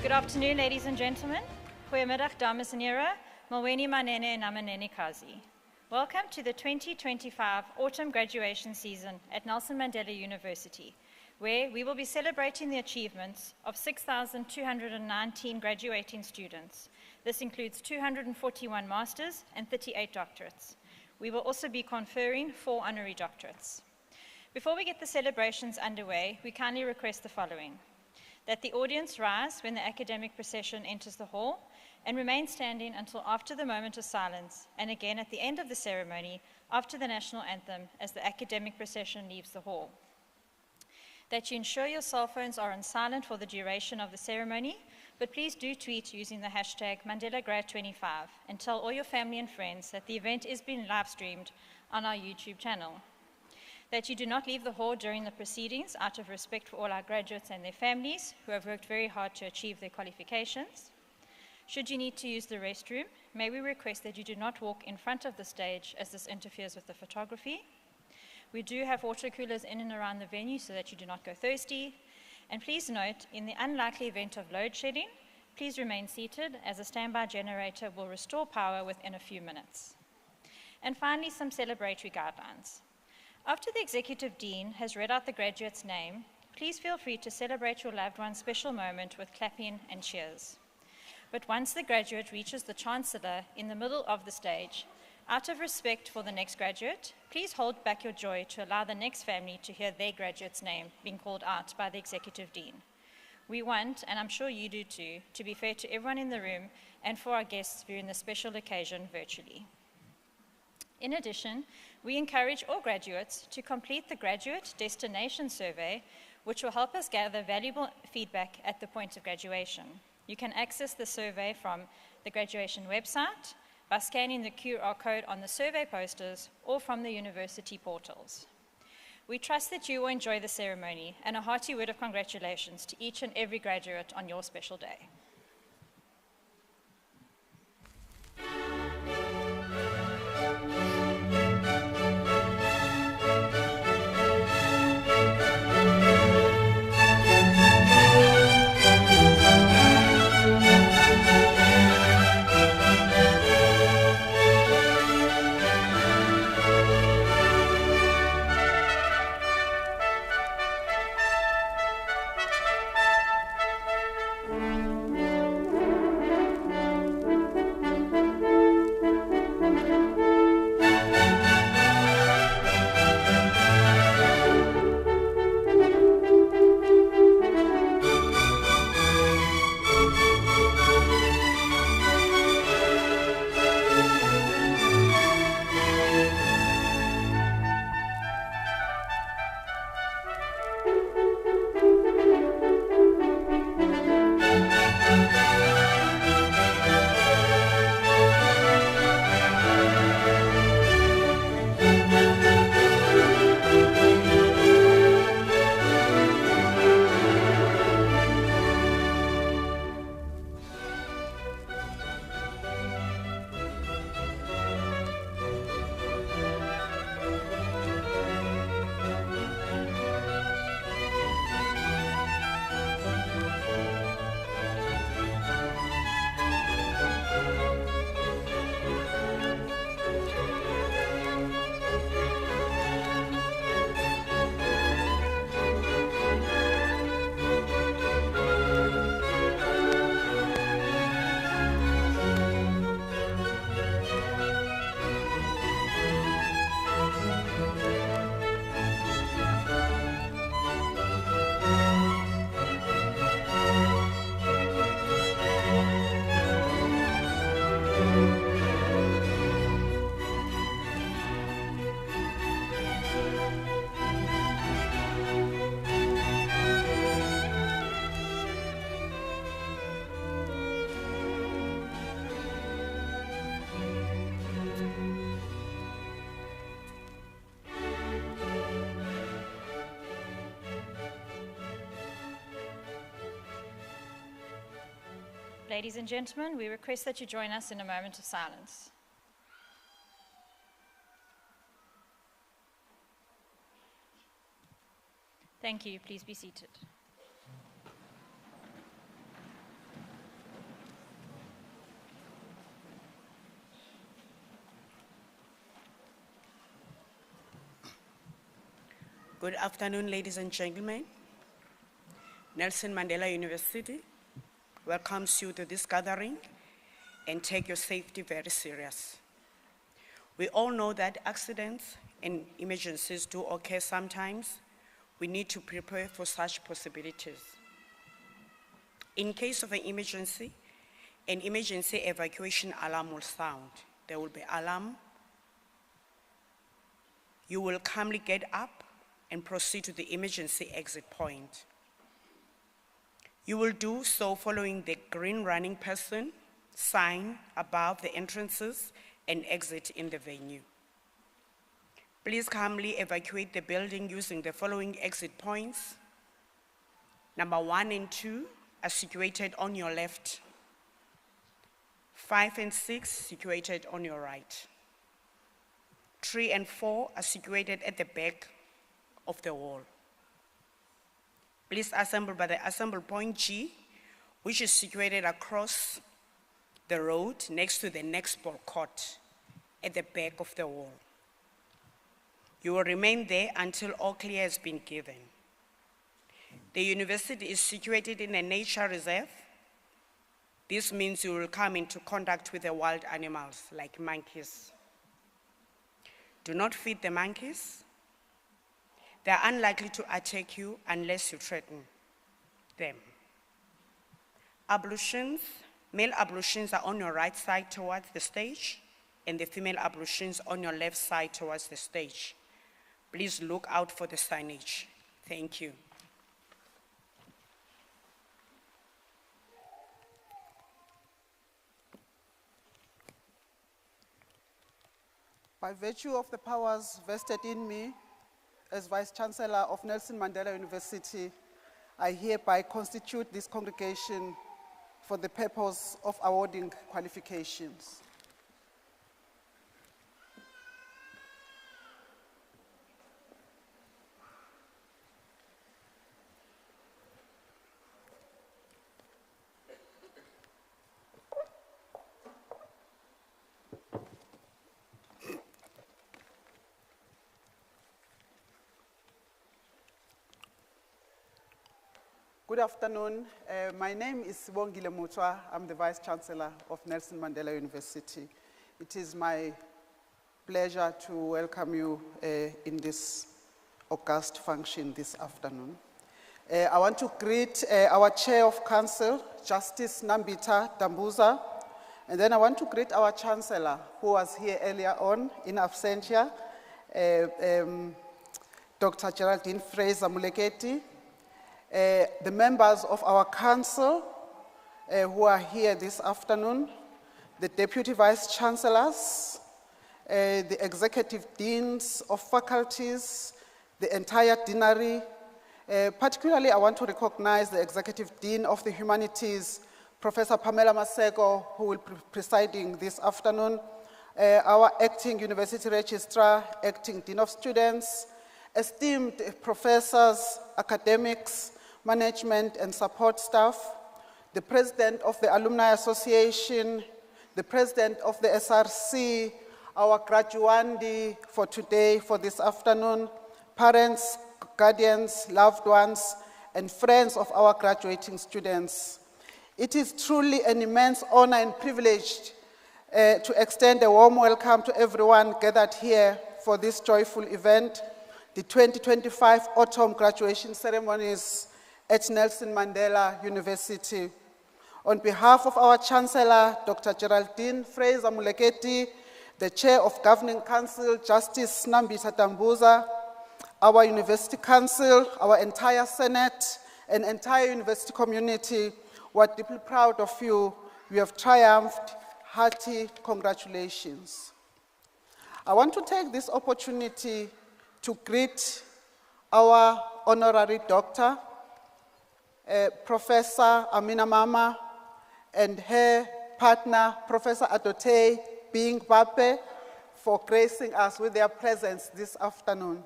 Good afternoon, ladies and gentlemen. Goeiemiddag, dames en heren. Malweni manene namanene kazi. Welcome to the 2025 autumn graduation season at Nelson Mandela University, where we will be celebrating the achievements of 6,219 graduating students. This includes 241 masters and 38 doctorates. We will also be conferring 4 honorary doctorates. Before we get the celebrations underway, we kindly request the following: that the audience rise when the academic procession enters the hall and remain standing until after the moment of silence, and again at the end of the ceremony after the national anthem as the academic procession leaves the hall. That you ensure your cell phones are on silent for the duration of the ceremony, but please do tweet using the hashtag MandelaGrad25 and tell all your family and friends that the event is being live streamed on our YouTube channel. That you do not leave the hall during the proceedings out of respect for all our graduates and their families who have worked very hard to achieve their qualifications. Should you need to use the restroom, may we request that you do not walk in front of the stage as this interferes with the photography. We do have water coolers in and around the venue so that you do not go thirsty. And please note, in the unlikely event of load shedding, please remain seated as a standby generator will restore power within a few minutes. And finally, some celebratory guidelines. After the Executive Dean has read out the graduate's name, please feel free to celebrate your loved one's special moment with clapping and cheers. But once the graduate reaches the Chancellor in the middle of the stage, out of respect for the next graduate, please hold back your joy to allow the next family to hear their graduate's name being called out by the Executive Dean. We want, and I'm sure you do too, to be fair to everyone in the room and for our guests viewing the special occasion virtually. In addition, we encourage all graduates to complete the Graduate Destination Survey, which will help us gather valuable feedback at the point of graduation. You can access the survey from the graduation website, by scanning the QR code on the survey posters, or from the university portals. We trust that you will enjoy the ceremony, and a hearty word of congratulations to each and every graduate on your special day. Ladies and gentlemen, we request that you join us in a moment of silence. Thank you. Please be seated. Good afternoon, ladies and gentlemen. Nelson Mandela University welcomes you to this gathering and take your safety very serious. We all know that accidents and emergencies do occur sometimes. We need to prepare for such possibilities. In case of an emergency evacuation alarm will sound. There will be alarm. You will calmly get up and proceed to the emergency exit point. You will do so following the green running person sign above the entrances and exit in the venue. Please calmly evacuate the building using the following exit points. Number 1 and 2 are situated on your left. 5 and 6 situated on your right. 3 and 4 are situated at the back of the wall. Please assemble by the assembly point G, which is situated across the road next to the next ball court at the back of the wall. You will remain there until all clear has been given. The university is situated in a nature reserve. This means you will come into contact with the wild animals like monkeys. Do not feed the monkeys. They are unlikely to attack you unless you threaten them. Ablutions, male ablutions are on your right side towards the stage, and the female ablutions on your left side towards the stage. Please look out for the signage. Thank you. By virtue of the powers vested in me as Vice-Chancellor of Nelson Mandela University, I hereby constitute this congregation for the purpose of awarding qualifications. Good afternoon. My name is Wongile Mutwa. I'm the Vice-Chancellor of Nelson Mandela University. It is my pleasure to welcome you in this august function this afternoon. I want to greet our Chair of Council, Justice Nambita Dambuza, and then I want to greet our Chancellor, who was here earlier on in absentia, Dr. Geraldine Fraser-Muleketi, the members of our council who are here this afternoon, the Deputy Vice-Chancellors, the Executive Deans of faculties, the entire deanery. Particularly, I want to recognize the Executive Dean of the Humanities, Professor Pamela Maseko, who will be presiding this afternoon, our Acting University Registrar, Acting Dean of Students, esteemed professors, academics, management and support staff, the President of the Alumni Association, the President of the SRC, our graduandi for today, for this afternoon, parents, guardians, loved ones, and friends of our graduating students. It is truly an immense honor and privilege to extend a warm welcome to everyone gathered here for this joyful event, the 2025 Autumn Graduation Ceremonies at Nelson Mandela University. On behalf of our Chancellor, Dr. Geraldine Fraser-Muleketi, the Chair of Governing Council, Justice Nambita Dambuza, our University Council, our entire Senate, and entire university community, we're deeply proud of you. You have triumphed. Hearty congratulations. I want to take this opportunity to greet our Honorary Doctor, Professor Amina Mama, and her partner, Professor Adote Bing Bape, for gracing us with their presence this afternoon.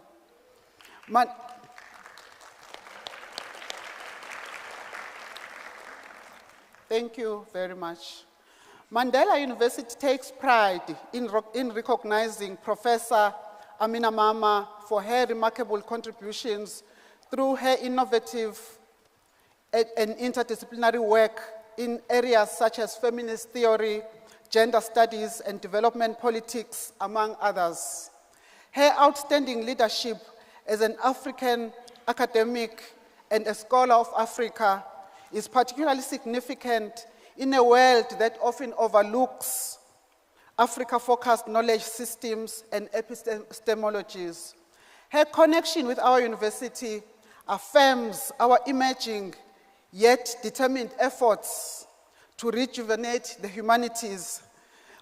Thank you very much. Mandela University takes pride in recognizing Professor Amina Mama for her remarkable contributions through her innovative and interdisciplinary work in areas such as feminist theory, gender studies, and development politics, among others. Her outstanding leadership as an African academic and a scholar of Africa is particularly significant in a world that often overlooks Africa-focused knowledge systems and epistemologies. Her connection with our university affirms our emerging yet determined efforts to rejuvenate the humanities.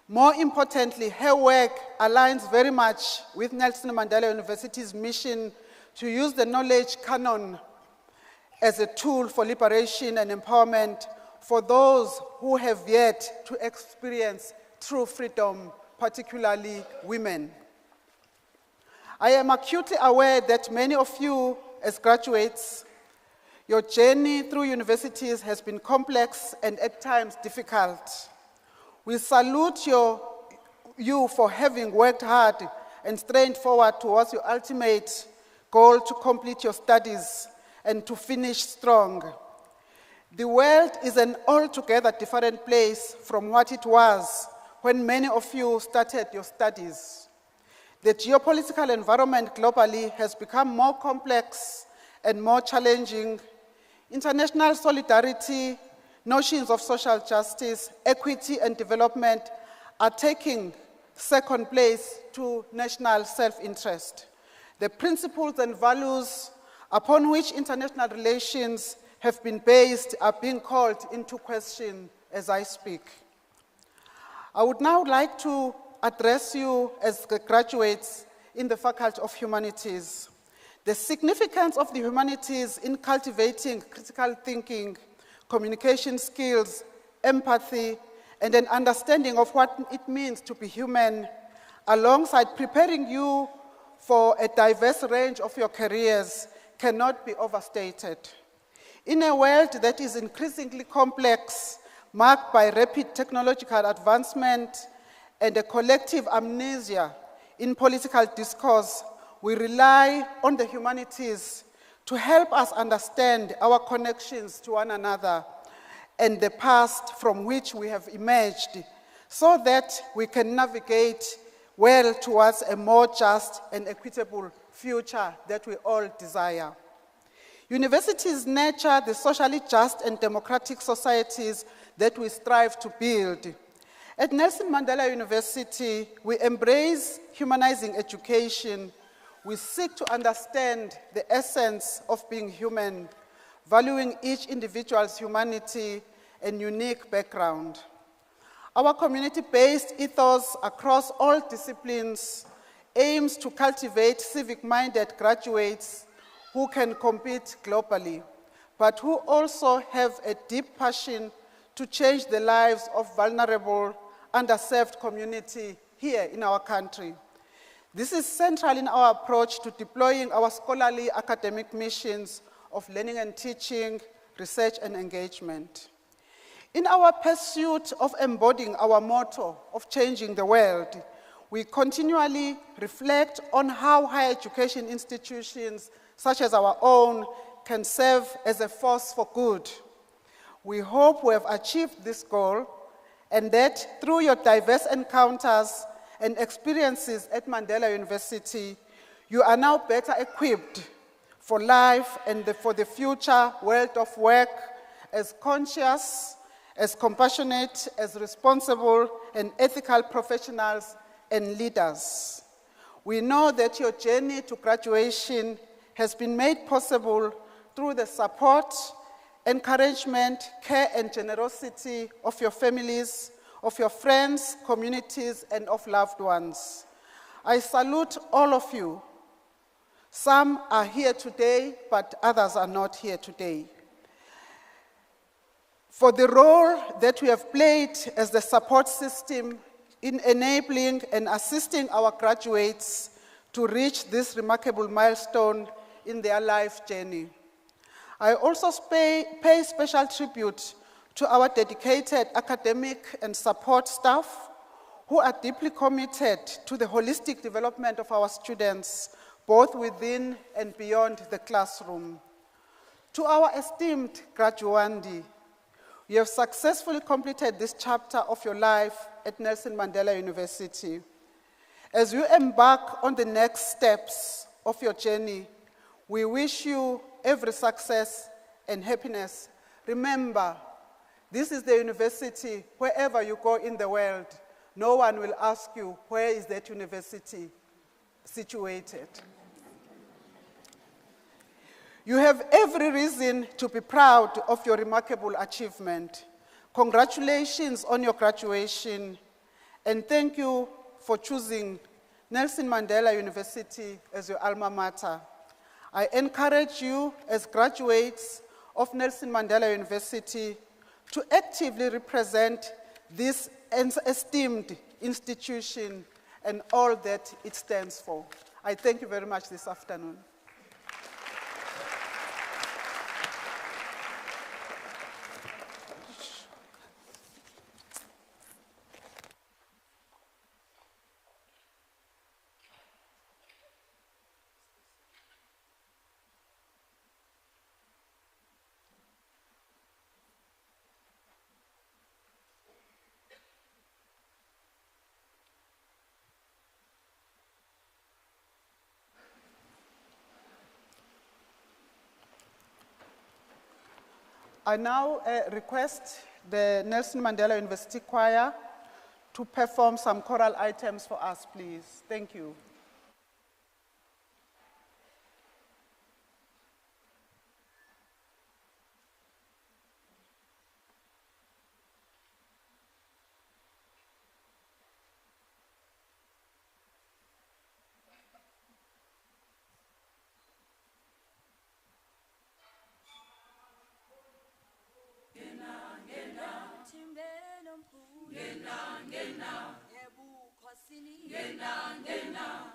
More importantly, her work aligns very much with Nelson Mandela University's mission to use the knowledge canon as a tool for liberation and empowerment for those who have yet to experience true freedom, particularly women. I am acutely aware that many of you, as graduates, your journey through universities has been complex and at times difficult. We salute you for having worked hard and strained forward towards your ultimate goal to complete your studies and to finish strong. The world is an altogether different place from what it was when many of you started your studies. The geopolitical environment globally has become more complex and more challenging. International solidarity, notions of social justice, equity, and development are taking second place to national self-interest. The principles and values upon which international relations have been based are being called into question as I speak. I would now like to address you as graduates in the Faculty of Humanities. The significance of the humanities in cultivating critical thinking, communication skills, empathy, and an understanding of what it means to be human, alongside preparing you for a diverse range of your careers, cannot be overstated. In a world that is increasingly complex, marked by rapid technological advancement and a collective amnesia in political discourse, we rely on the humanities to help us understand our connections to one another and the past from which we have emerged, so that we can navigate well towards a more just and equitable future that we all desire. Universities nurture the socially just and democratic societies that we strive to build. At Nelson Mandela University, we embrace humanizing education. We seek to understand the essence of being human, valuing each individual's humanity and unique background. Our community-based ethos across all disciplines aims to cultivate civic-minded graduates who can compete globally, but who also have a deep passion to change the lives of vulnerable, underserved community here in our country. This is central in our approach to deploying our scholarly academic missions of learning and teaching, research and engagement. In our pursuit of embodying our motto of changing the world, we continually reflect on how higher education institutions such as our own can serve as a force for good. We hope we have achieved this goal and that through your diverse encounters and experiences at Mandela University, you are now better equipped for life and for the future world of work as conscious, as compassionate, as responsible and ethical professionals and leaders. We know that your journey to graduation has been made possible through the support, encouragement, care and generosity of your families, of your friends, communities, and of loved ones. I salute all of you. Some are here today, but others are not here today. for the role that we have played as the support system in enabling and assisting our graduates to reach this remarkable milestone in their life journey. I also pay special tribute to our dedicated academic and support staff who are deeply committed to the holistic development of our students, both within and beyond the classroom. To our esteemed graduandi, you have successfully completed this chapter of your life at Nelson Mandela University. As you embark on the next steps of your journey, we wish you every success and happiness. Remember, this is the university, wherever you go in the world, no one will ask you, where is that university situated? You have every reason to be proud of your remarkable achievement. Congratulations on your graduation, and thank you for choosing Nelson Mandela University as your alma mater. I encourage you as graduates of Nelson Mandela University to actively represent this esteemed institution and all that it stands for. I thank you very much this afternoon. I now request the Nelson Mandela University Choir to perform some choral items for us, please. Thank you. Ngena, ebukhosini. Ngena,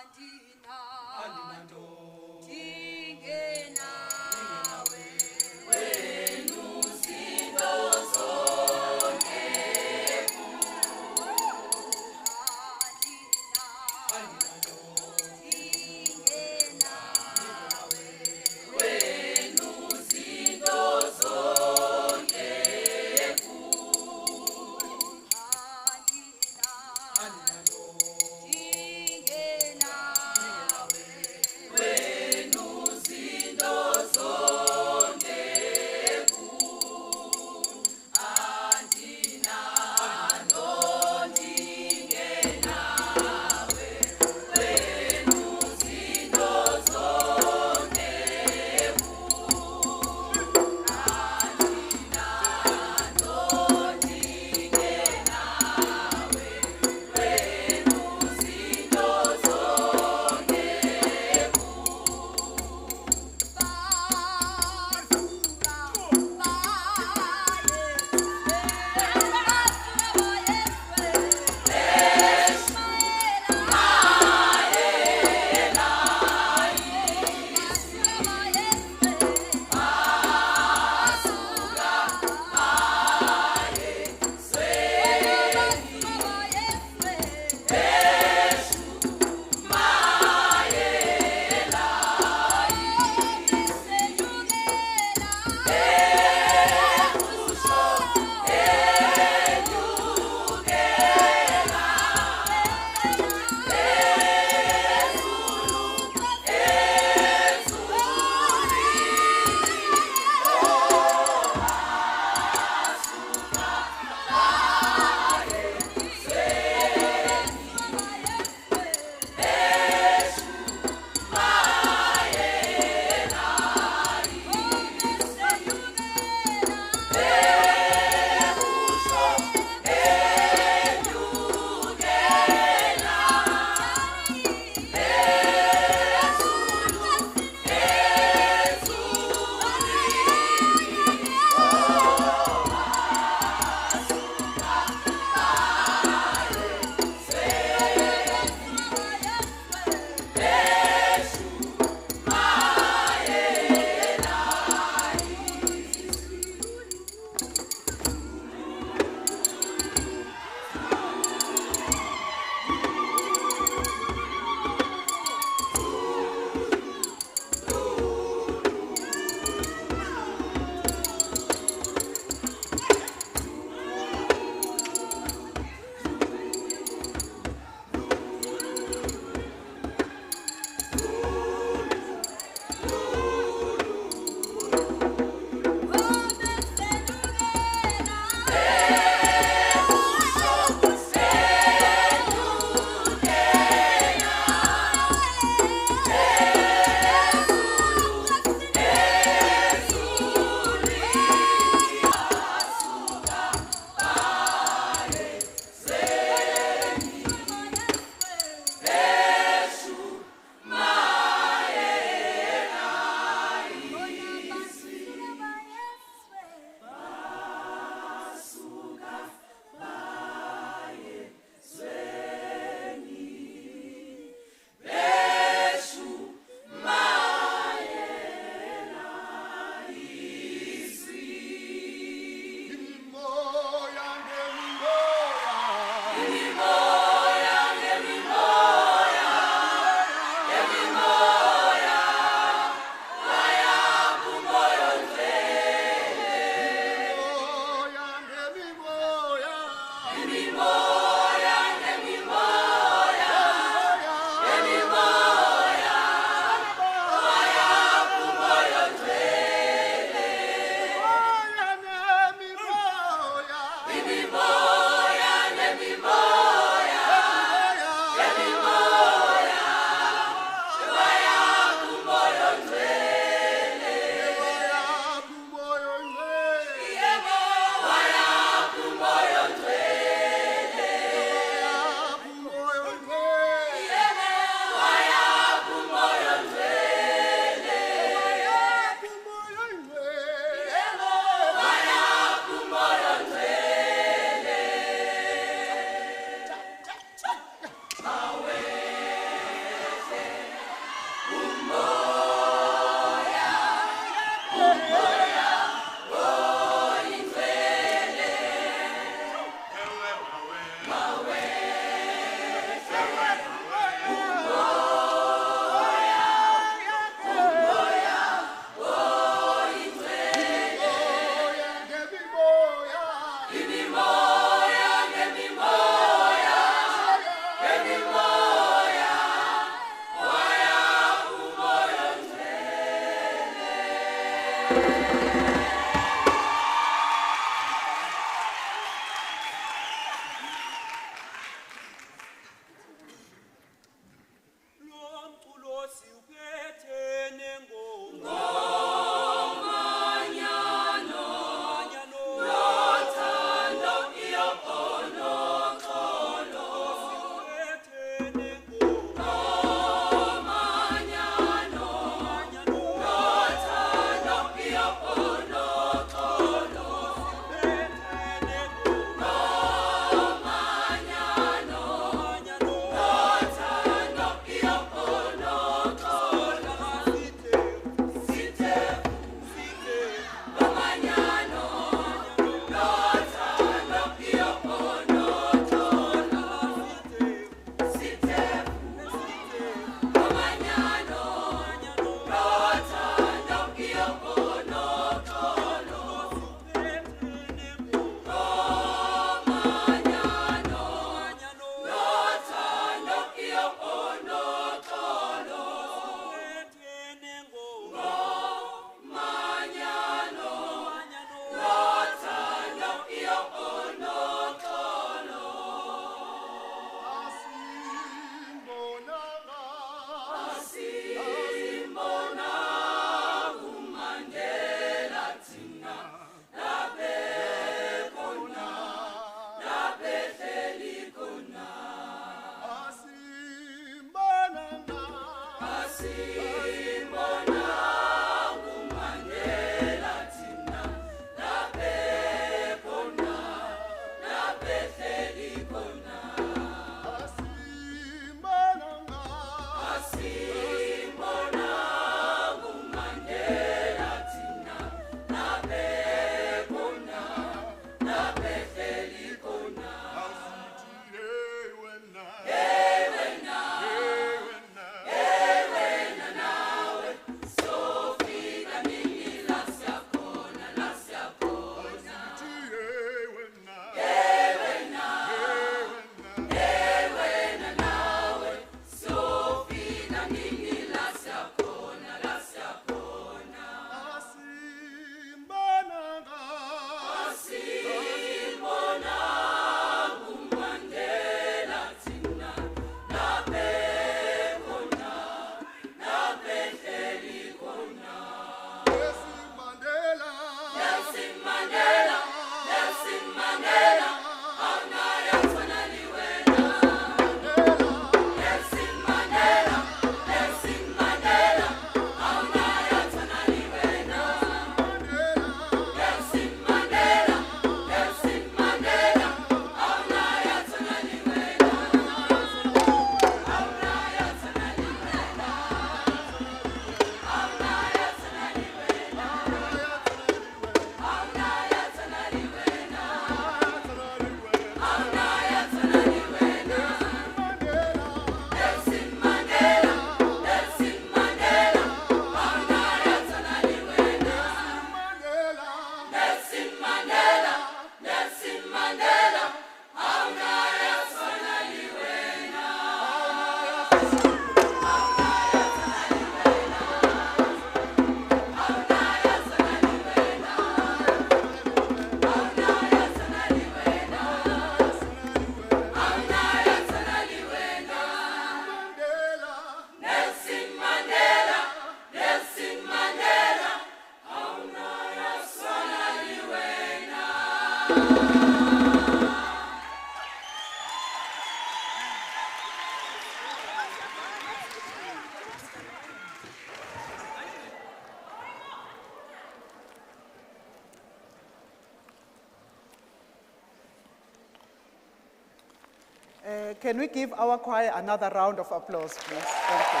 Can we give our choir another round of applause, please? Thank you.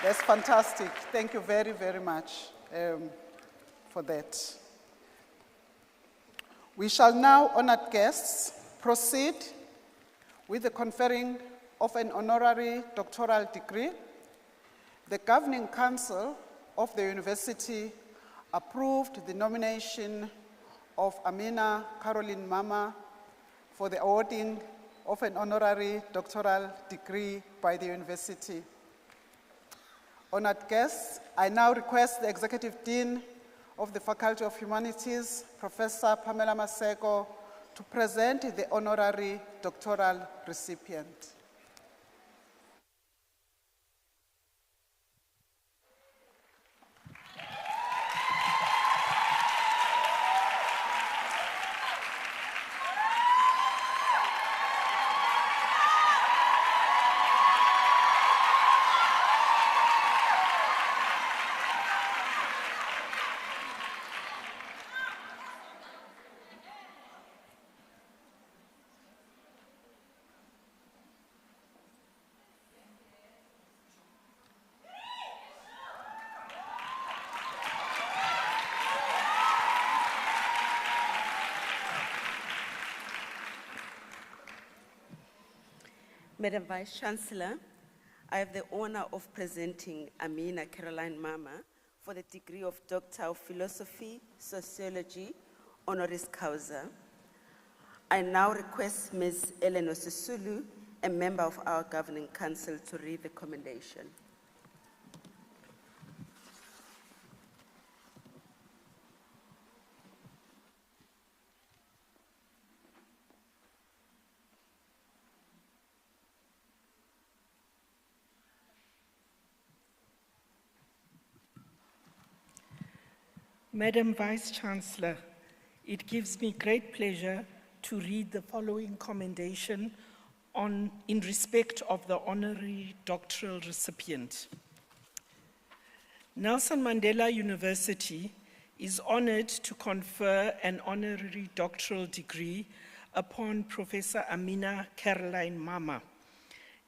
That's fantastic. Thank you very, very much for that. We shall now, honored guests, proceed with the conferring of an honorary doctoral degree. The Governing Council of the University approved the nomination of Amina Caroline Mama for the awarding of an honorary doctoral degree by the University. Honored guests, I now request the Executive Dean of the Faculty of Humanities, Professor Pamela Maseko, to present the honorary doctoral recipient. Madam Vice-Chancellor, I have the honor of presenting Amina Caroline Mama for the degree of Doctor of Philosophy, Sociology, honoris causa. I now request Ms. Ellen Osisulu, a member of our Governing Council, to read the commendation. Madam Vice-Chancellor, it gives me great pleasure to read the following commendation in respect of the honorary doctoral recipient. Nelson Mandela University is honored to confer an honorary doctoral degree upon Professor Amina Caroline Mama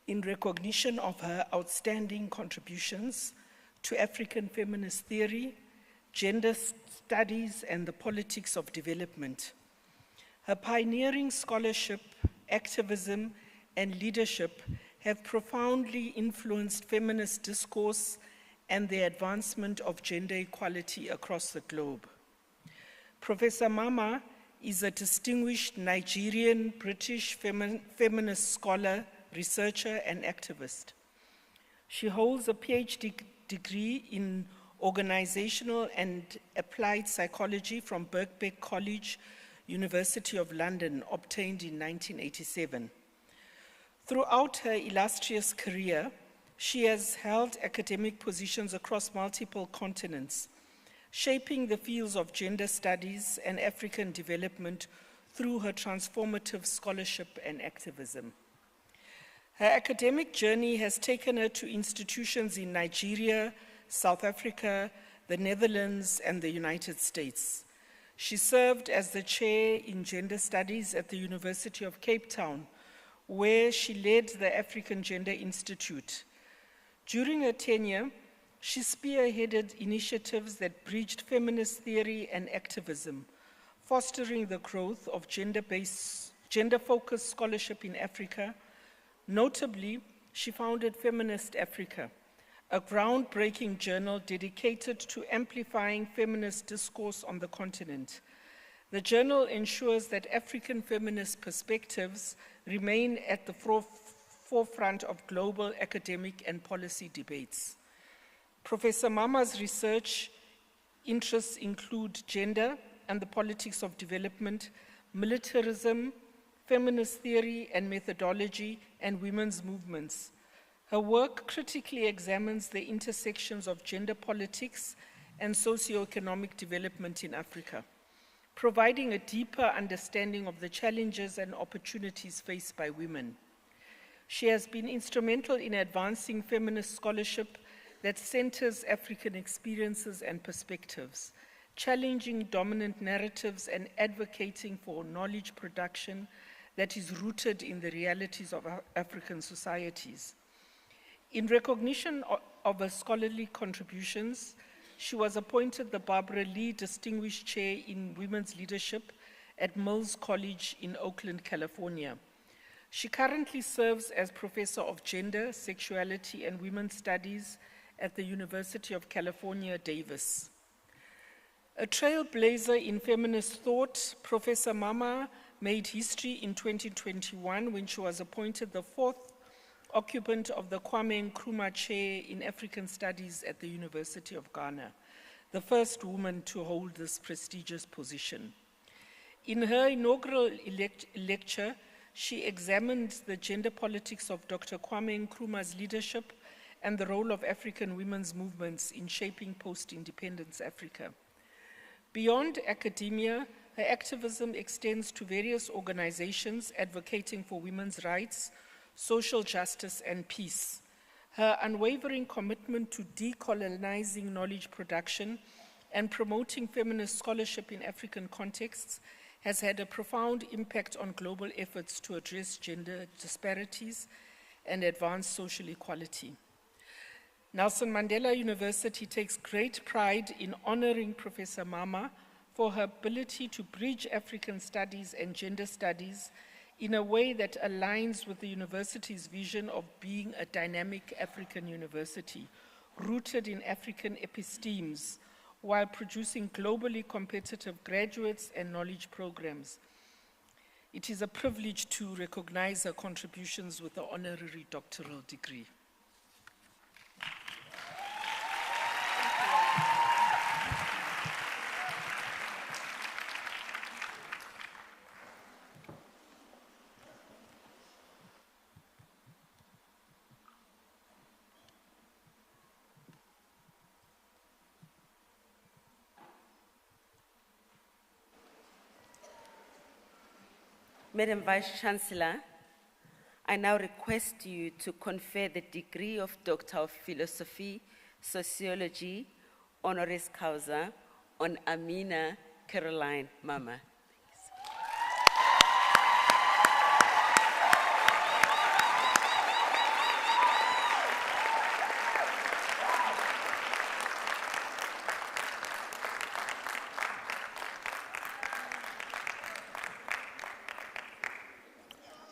in recognition of her outstanding contributions to African feminist theory, gender studies, and the politics of development. Her pioneering scholarship, activism, and leadership have profoundly influenced feminist discourse and the advancement of gender equality across the globe. Professor Mama is a distinguished Nigerian British feminist scholar, researcher, and activist. She holds a PhD degree in Organizational and Applied Psychology from Birkbeck College, University of London, obtained in 1987. Throughout her illustrious career, she has held academic positions across multiple continents, shaping the fields of gender studies and African development through her transformative scholarship and activism. Her academic journey has taken her to institutions in Nigeria, South Africa, the Netherlands, and the United States. She served as the chair in gender studies at the University of Cape Town, where she led the African Gender Institute. During her tenure, she spearheaded initiatives that bridged feminist theory and activism, fostering the growth of gender-focused scholarship in Africa. Notably, she founded Feminist Africa, a groundbreaking journal dedicated to amplifying feminist discourse on the continent. The journal ensures that African feminist perspectives remain at the forefront of global academic and policy debates. Professor Mama's research interests include gender and the politics of development, militarism, feminist theory and methodology, and women's movements. Her work critically examines the intersections of gender politics and socioeconomic development in Africa, providing a deeper understanding of the challenges and opportunities faced by women. She has been instrumental in advancing feminist scholarship that centers African experiences and perspectives, challenging dominant narratives and advocating for knowledge production that is rooted in the realities of African societies. In recognition of her scholarly contributions, she was appointed the Barbara Lee Distinguished Chair in Women's Leadership at Mills College in Oakland, California. She currently serves as Professor of Gender, Sexuality, and Women's Studies at the University of California, Davis. A trailblazer in feminist thought, Professor Mama made history in 2021 when she was appointed the 4th occupant of the Kwame Nkrumah Chair in African Studies at the University of Ghana, the first woman to hold this prestigious position. In her inaugural lecture, she examined the gender politics of Dr. Kwame Nkrumah's leadership and the role of African women's movements in shaping post-independence Africa. Beyond academia, her activism extends to various organizations advocating for women's rights, social justice, and peace. Her unwavering commitment to decolonizing knowledge production and promoting feminist scholarship in African contexts has had a profound impact on global efforts to address gender disparities and advance social equality. Nelson Mandela University takes great pride in honoring Professor Mama for her ability to bridge African studies and gender studies in a way that aligns with the university's vision of being a dynamic African university, rooted in African epistemes, while producing globally competitive graduates and knowledge programs. It is a privilege to recognize her contributions with the honorary doctoral degree. Madam Vice-Chancellor, I now request you to confer the degree of Doctor of Philosophy, Sociology, honoris causa on Amina Caroline Mama.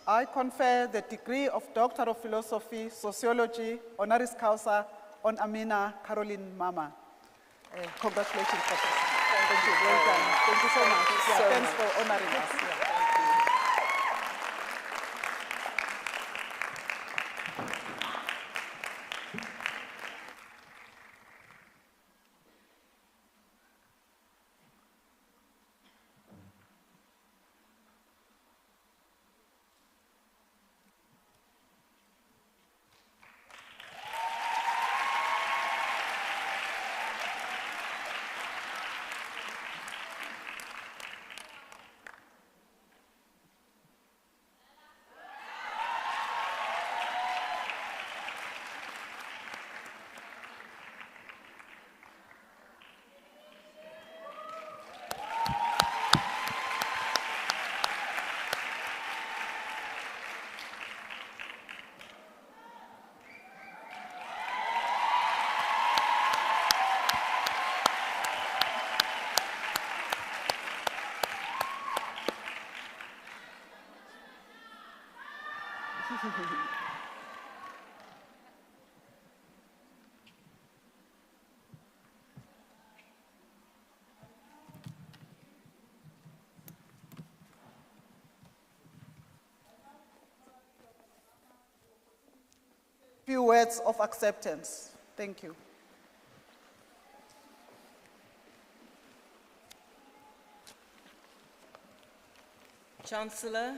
I confer the degree of Doctor of Philosophy, Sociology, honoris causa on Amina Caroline Mama. Congratulations, Professor. Thank you. Well done. Thank you so much. Thanks for honoring us. Few words of acceptance. Thank you. Chancellor,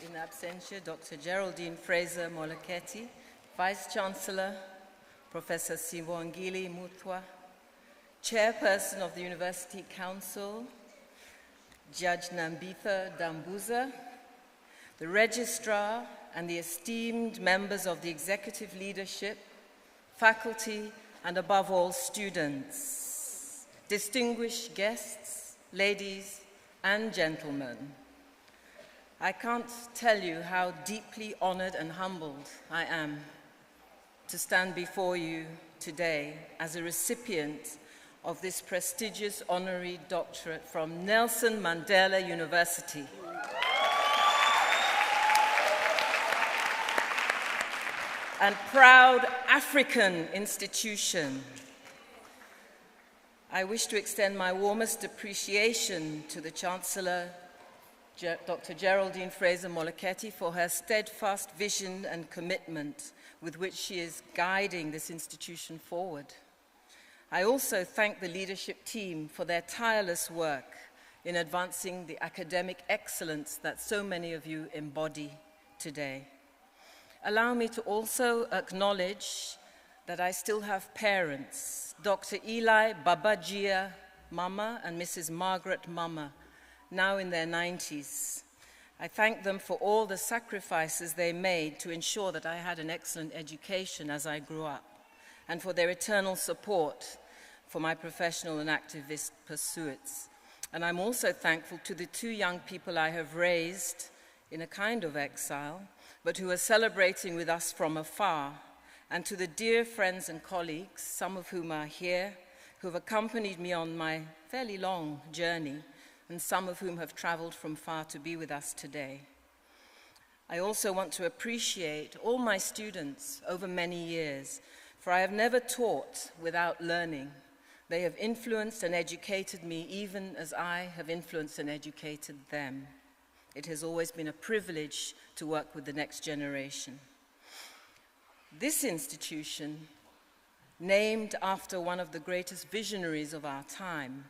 in absentia, Dr. Geraldine Fraser Moleketi, Vice-Chancellor, Professor Sibongile Muthwa, Chairperson of the University Council, Judge Nambitha Dambuza, the Registrar, and the esteemed members of the executive leadership, faculty, and above all, students. distinguished guests, ladies and gentlemen, I can't tell you how deeply honored and humbled I am to stand before you today as a recipient of this prestigious honorary doctorate from Nelson Mandela University. And proud African institution. I wish to extend my warmest appreciation to the Chancellor, Dr. Geraldine Fraser-Moleketi, for her steadfast vision and commitment with which she is guiding this institution forward. I also thank the leadership team for their tireless work in advancing the academic excellence that so many of you embody today. Allow me to also acknowledge that I still have parents, Dr. Eli Babajia Mama and Mrs. Margaret Mama, now in their 90s. I thank them for all the sacrifices they made to ensure that I had an excellent education as I grew up, and for their eternal support for my professional and activist pursuits. And I'm also thankful to the two young people I have raised in a kind of exile, but who are celebrating with us from afar, and to the dear friends and colleagues, some of whom are here, who have accompanied me on my fairly long journey, and some of whom have traveled from far to be with us today. I also want to appreciate all my students over many years, for I have never taught without learning. They have influenced and educated me even as I have influenced and educated them. It has always been a privilege to work with the next generation. This institution, named after one of the greatest visionaries of our time,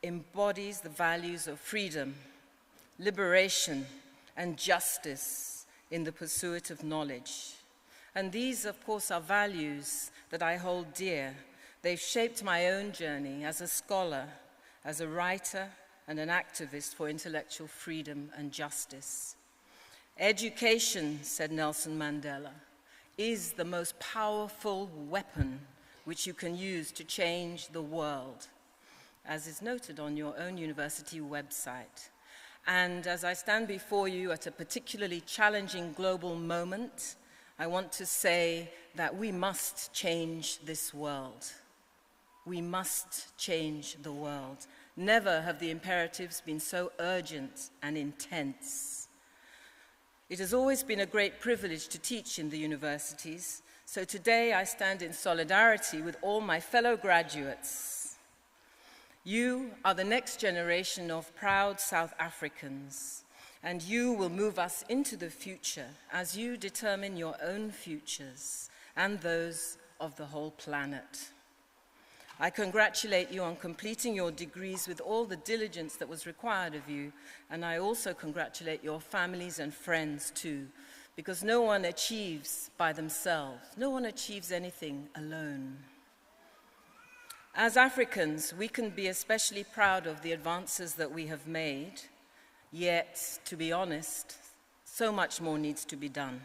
embodies the values of freedom, liberation, and justice in the pursuit of knowledge. And these, of course, are values that I hold dear. They've shaped my own journey as a scholar, as a writer, and an activist for intellectual freedom and justice. Education, said Nelson Mandela, is the most powerful weapon which you can use to change the world, as is noted on your own university website. And as I stand before you at a particularly challenging global moment, I want to say that we must change this world. We must change the world. Never have the imperatives been so urgent and intense. It has always been a great privilege to teach in the universities, so today I stand in solidarity with all my fellow graduates. You are the next generation of proud South Africans, and you will move us into the future as you determine your own futures and those of the whole planet. I congratulate you on completing your degrees with all the diligence that was required of you, and I also congratulate your families and friends too, because no one achieves by themselves. No one achieves anything alone. As Africans, we can be especially proud of the advances that we have made, yet, to be honest, so much more needs to be done.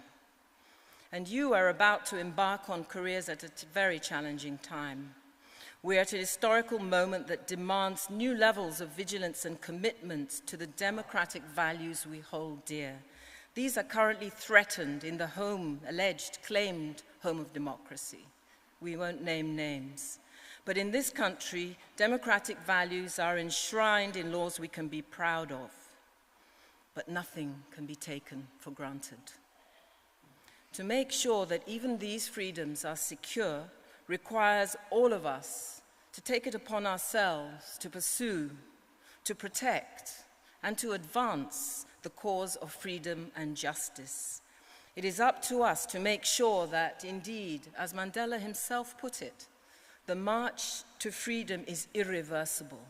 And you are about to embark on careers at a very challenging time. We're at a historical moment that demands new levels of vigilance and commitment to the democratic values we hold dear. These are currently threatened in the home, alleged, claimed home of democracy. We won't name names. But in this country, democratic values are enshrined in laws we can be proud of. But nothing can be taken for granted. To make sure that even these freedoms are secure requires all of us to take it upon ourselves to pursue, to protect, and to advance the cause of freedom and justice. It is up to us to make sure that, indeed, as Mandela himself put it, the march to freedom is irreversible.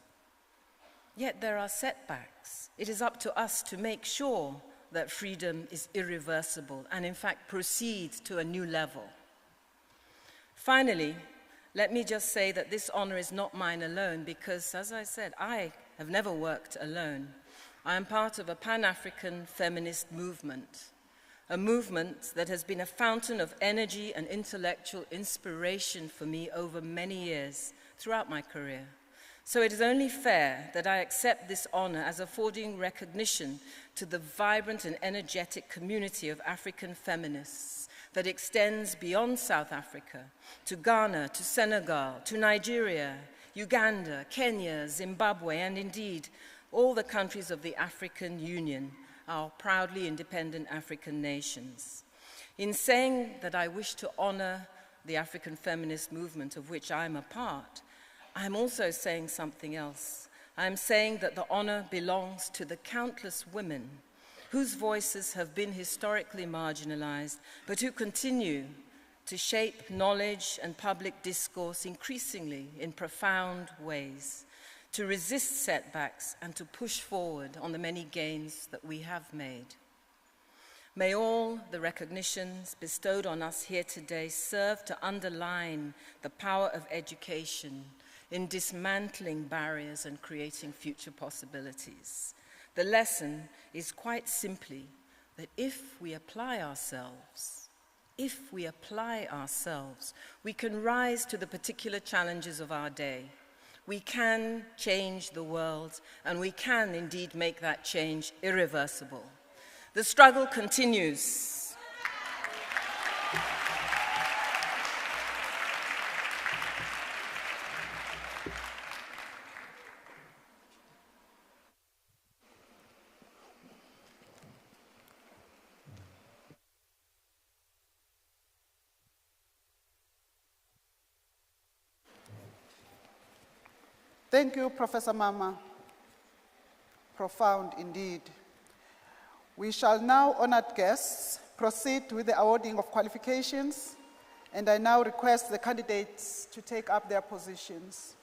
Yet there are setbacks. It is up to us to make sure that freedom is irreversible and, in fact, proceeds to a new level. Finally, let me just say that this honor is not mine alone because, as I said, I have never worked alone. I am part of a Pan-African feminist movement, a movement that has been a fountain of energy and intellectual inspiration for me over many years throughout my career. So it is only fair that I accept this honor as affording recognition to the vibrant and energetic community of African feminists that extends beyond South Africa, to Ghana, to Senegal, to Nigeria, Uganda, Kenya, Zimbabwe, and indeed all the countries of the African Union, our proudly independent African nations. In saying that I wish to honor the African feminist movement of which I'm a part, I'm also saying something else. I'm saying that the honor belongs to the countless women whose voices have been historically marginalized, but who continue to shape knowledge and public discourse increasingly in profound ways, to resist setbacks and to push forward on the many gains that we have made. May all the recognitions bestowed on us here today serve to underline the power of education in dismantling barriers and creating future possibilities. The lesson is quite simply that if we apply ourselves, we can rise to the particular challenges of our day. We can change the world, and we can indeed make that change irreversible. The struggle continues. Thank you, Professor Mama. Profound indeed. We shall now, honored guests, proceed with the awarding of qualifications, and I now request the candidates to take up their positions.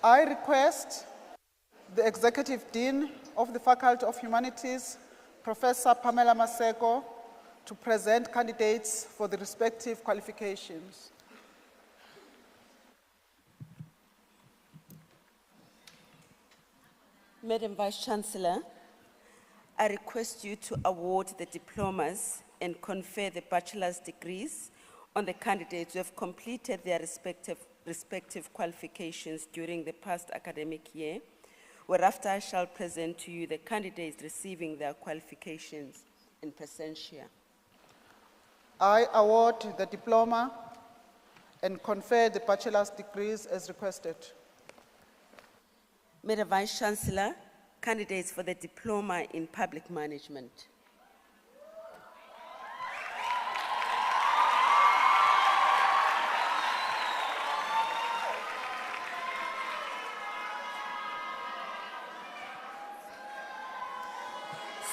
I request the Executive Dean of the Faculty of Humanities, Professor Pamela Maseko, to present candidates for the respective qualifications. Madam Vice-Chancellor, I request you to award the diplomas and confer the bachelor's degrees on the candidates who have completed their respective qualifications during the past academic year, whereafter I shall present to you the candidates receiving their qualifications in presentia. I award the diploma and confer the bachelor's degrees as requested. Madam Vice-Chancellor, candidates for the diploma in public management.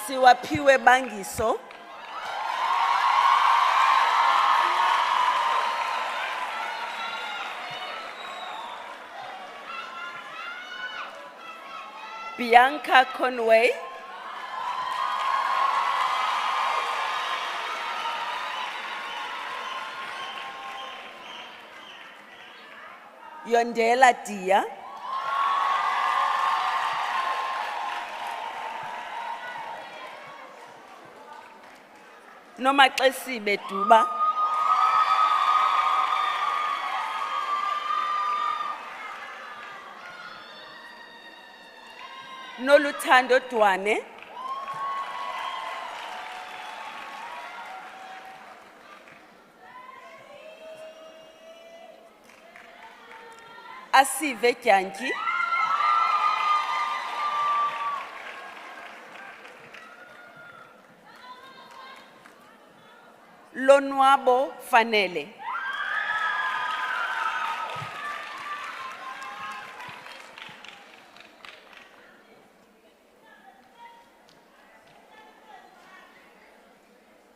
Siwaphiwe Bangiso. Bianca Conway. Yondela Dia. Nomaxesibe Duba. Noluthando Dwane. Asive Dyanki. Lonwabo Fanele.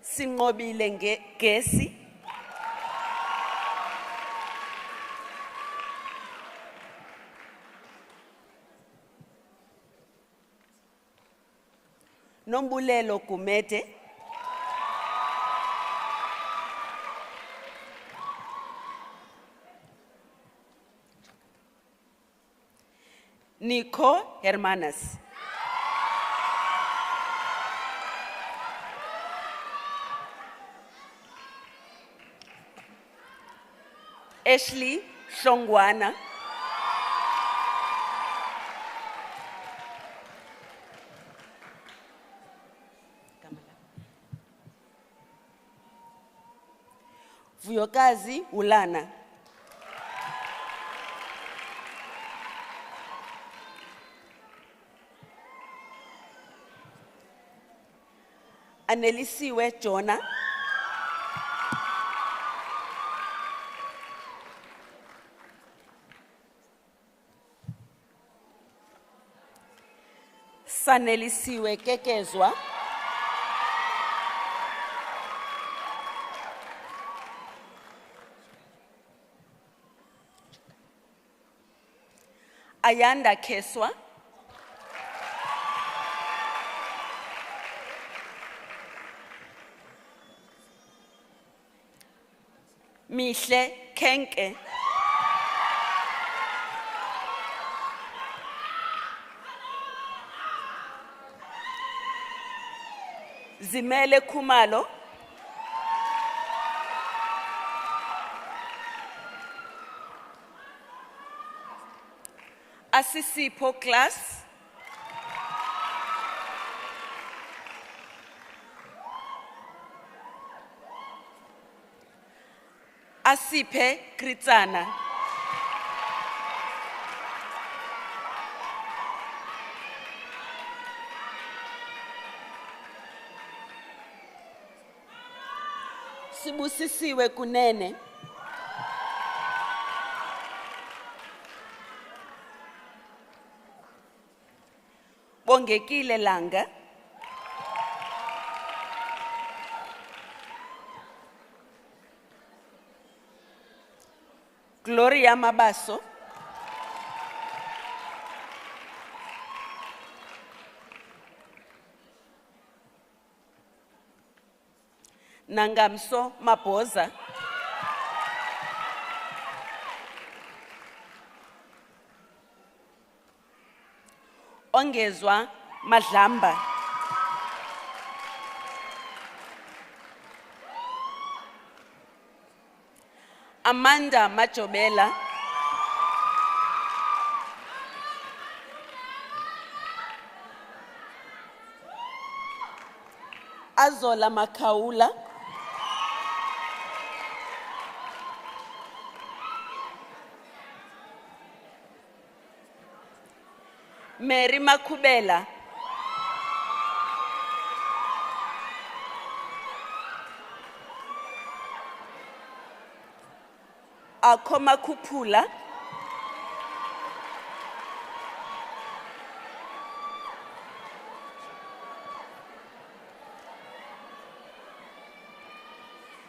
Sinqobile Gesi. Nombulelo Kumete. Nico Hermanas. Ashley Shongwana. Vuyokazi Ulana. Anelisiwe Jonah. Sanelisiwe Kekezwa. Ayanda Keswa. Mihle Kenke. Zimele Kumalo. Asisipo Class. Asipe Kritsana. Sibusisiwe Kunene. Bongekile Langa. Gloria Mabaso. Nangamso Mapoza. Ongezwa Madlamba. Amanda Machobela. Azola Makaula. Mary Makubela. Akoma Kupula.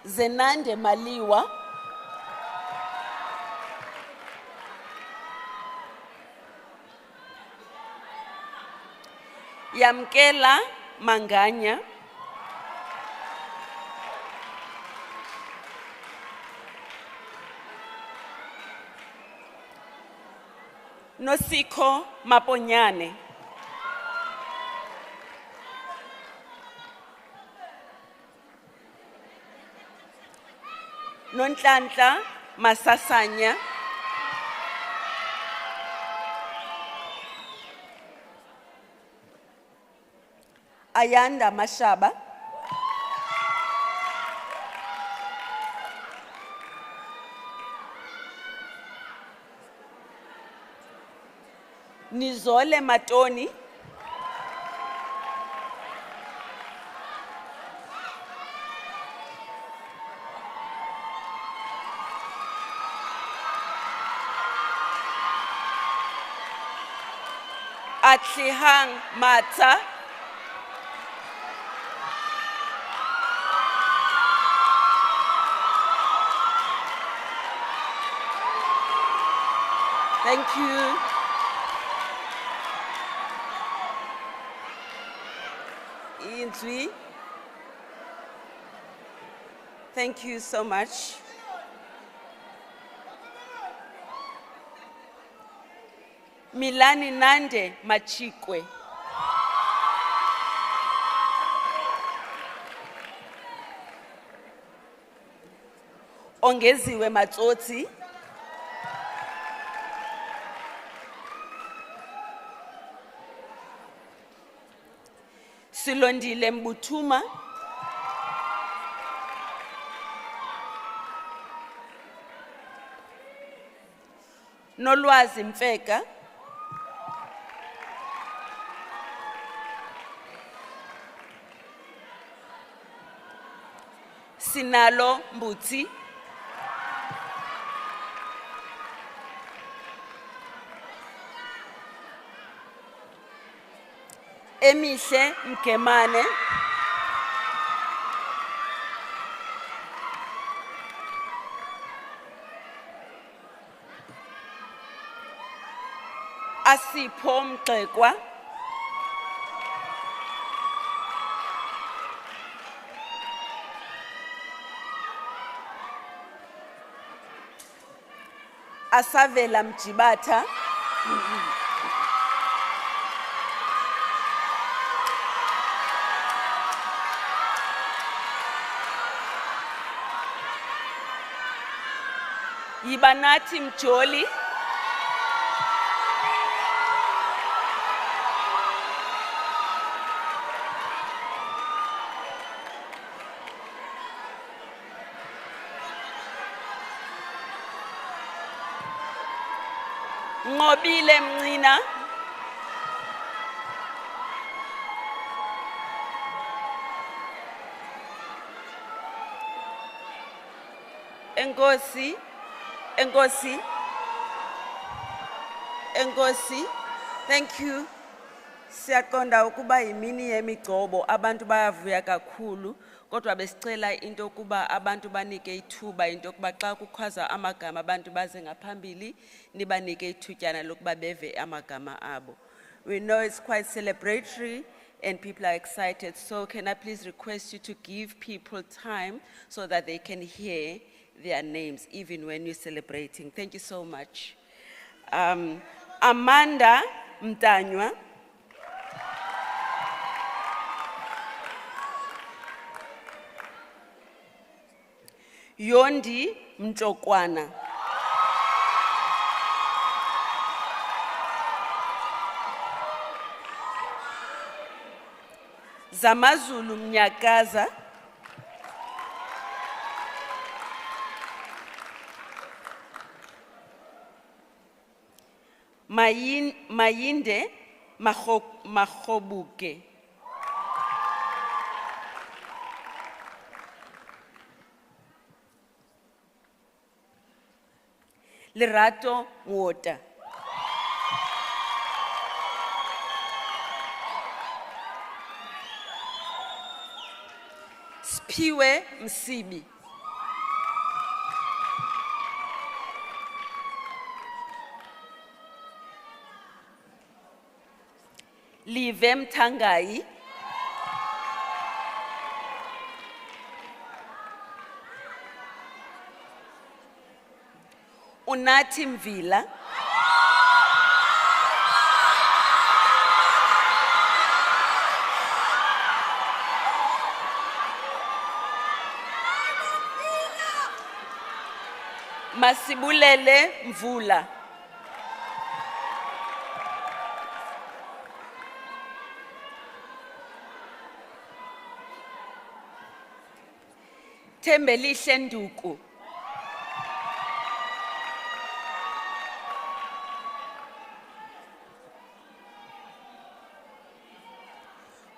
Zenande Maliwa. Yamkela Manganya. Nosiko Maponyane. Nonhlanhla Masasanya. Ayanda Mashaba. Nizole Matoni. Atlihang Mata. Thank you. Inzwi. Thank you so much. Milani Nande Machikwe. Ongeziwe Matsotsi. Silondile Mbutuma. Nolwazi Mfeka. Sinalo Mbutsi. Emihle Mkemane. Asipho Mxekwa. Asavela Mjibata. Yibanati Mjoli. Ngobile Mncina. Enkosi. Enkosi. Enkosi. Thank you. Siyaqonda ukuba yimini yemigcobo abantu bayavuya kakhulu kodwa besicela into ukuba abantu banike ithuba into ukuba xa kukhwaza amagama abantu baze ngaphambili nibanike ithutyana lokuba beve amagama abo. We know it's quite celebratory and people are excited, so can I please request you to give people time so that they can hear their names even when you're celebrating. Thank you so much. Amanda Mtanywa. Yondi Mchokwana. Zamazulu Mnyakaza. Mayinde Mahobuke. Lerato Mwota. Spiwe Msibi. Live Mtangai. Unathi Mvila. Masibulele Mvula. Thembelihle Nduku.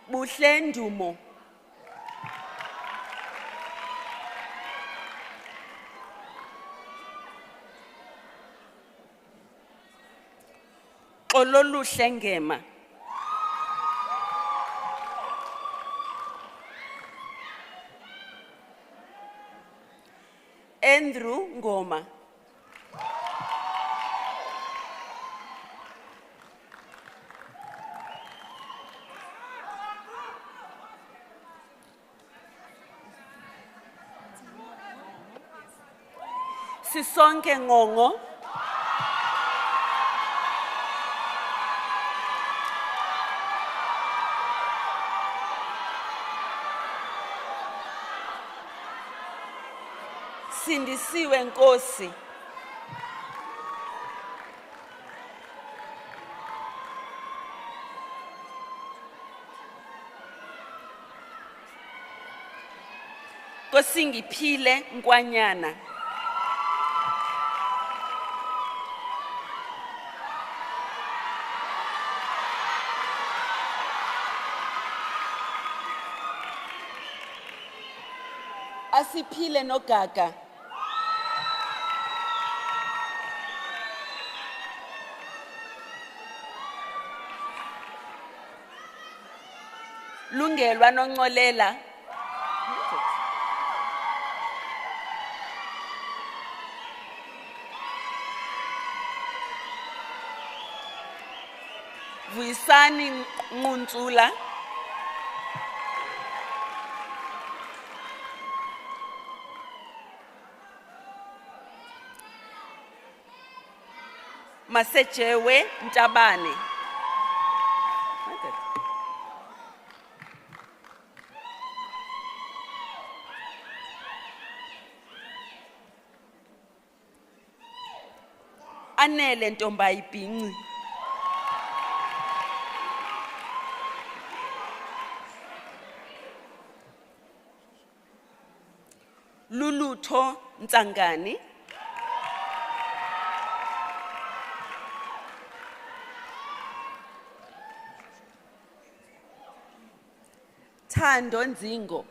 Buhle Ndumo. Xololuhle Ngema. Andrew Ngoma. Sisonke Ngongo. Sindisiwe Nkosi. Kosingiphile Nkwanyana. Asiphile noGaga. Lungelwa noNcolela. Vuyisani Nquntula. Masejewe Ntabane. Anele Ntombayibhinci. Lulutho Ntsangani. Thando Nzingo.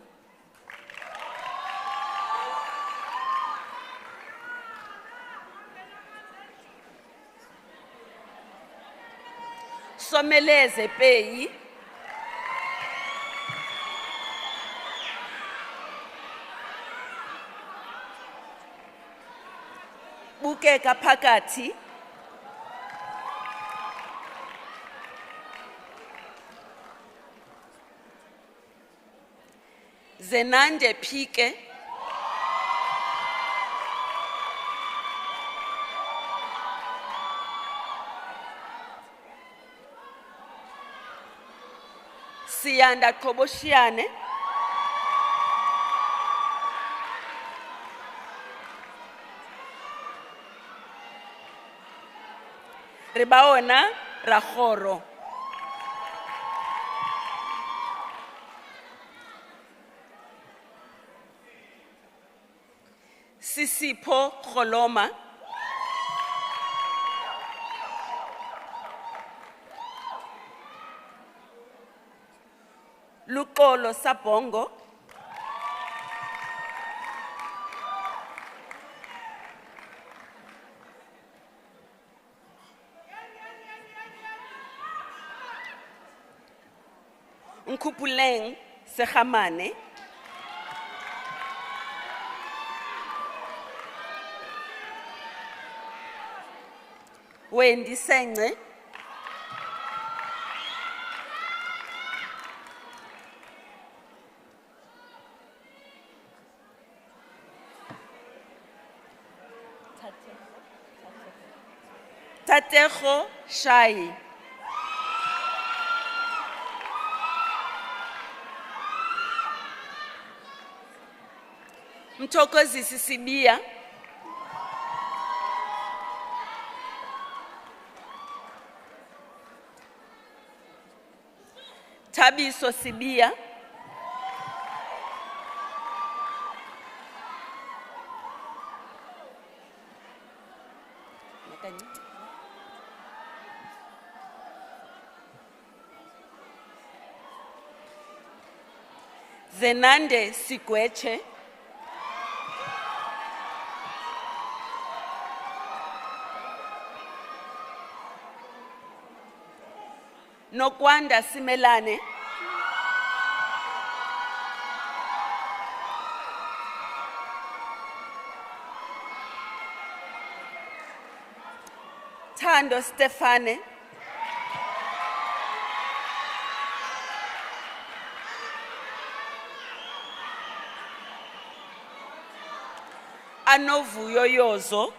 Someleze Peyi. Bukeka Phakathi. Zenande Phike. Siyanda Qhoboshiane. Rebaona Ragoro. Sisipho Kholoma. Luxolo Sabongo. Nkupuleng Sekhamane. Wendy Sengce. Tatejo Shai. Mthokozisi Sibiya. Thabiso Sibiya. Zenande Sigweche. Nokwanda Simelane. Thando Stefane, Anovuyo Yozo,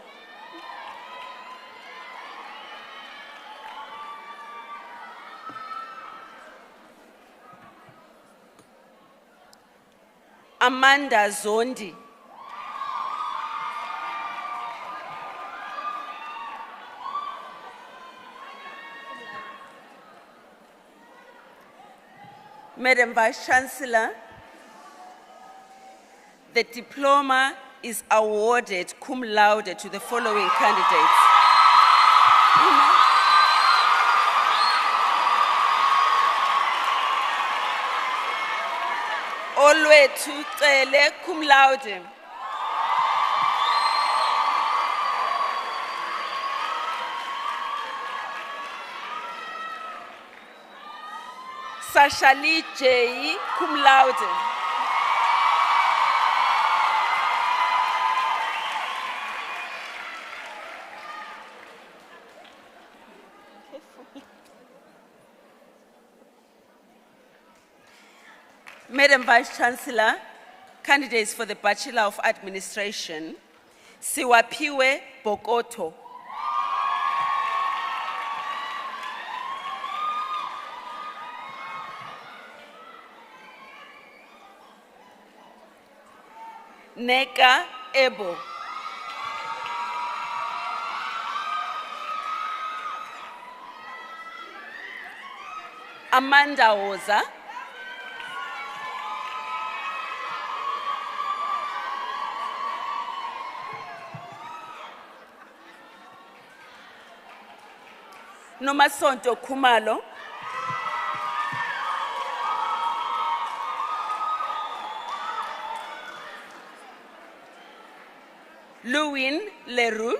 Amanda Zondi, Madam Vice-Chancellor, the diploma is awarded cum laude to the following candidates. Olwethu Cele cum laude. Sashali J cum laude. Madam Vice-Chancellor, candidates for the Bachelor of Administration, Siwapiwe Bokoto. Neka Ebo. Amanda Oza. Nomasonto Khumalo. Louis Leroux.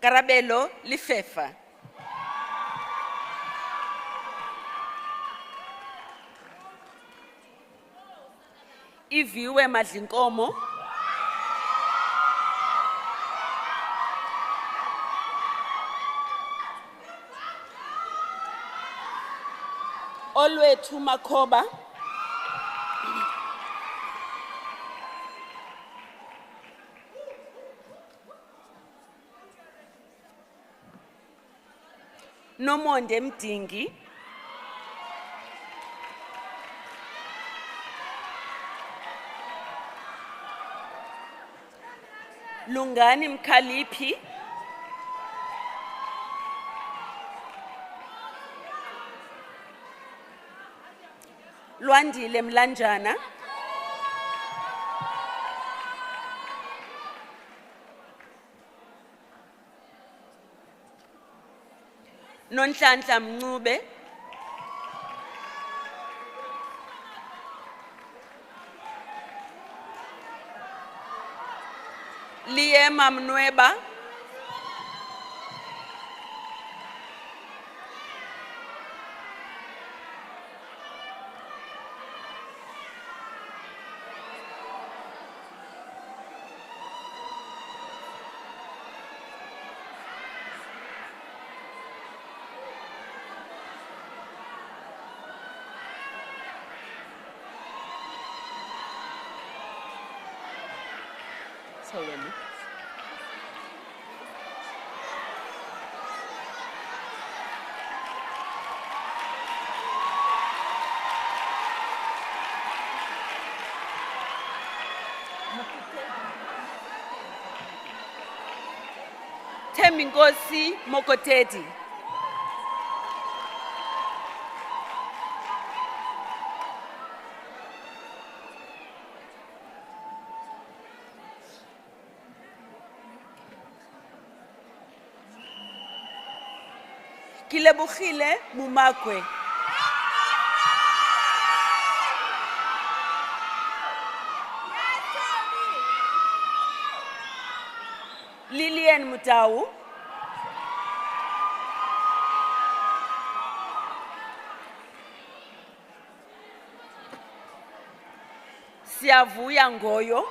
Karabelo Lifefa. Iviwe Madlinkomo. Olwethu Makhoba. Nomonde Mdingi. Lungani Mkhaliphi. Lwandile Mlanjana. Nonhlanhla Mncube. Liema Mnweba. Temingosi Mokotedi. Kilebogile Mumakwe. Lilian Mutau. Siyavuya ngoyo.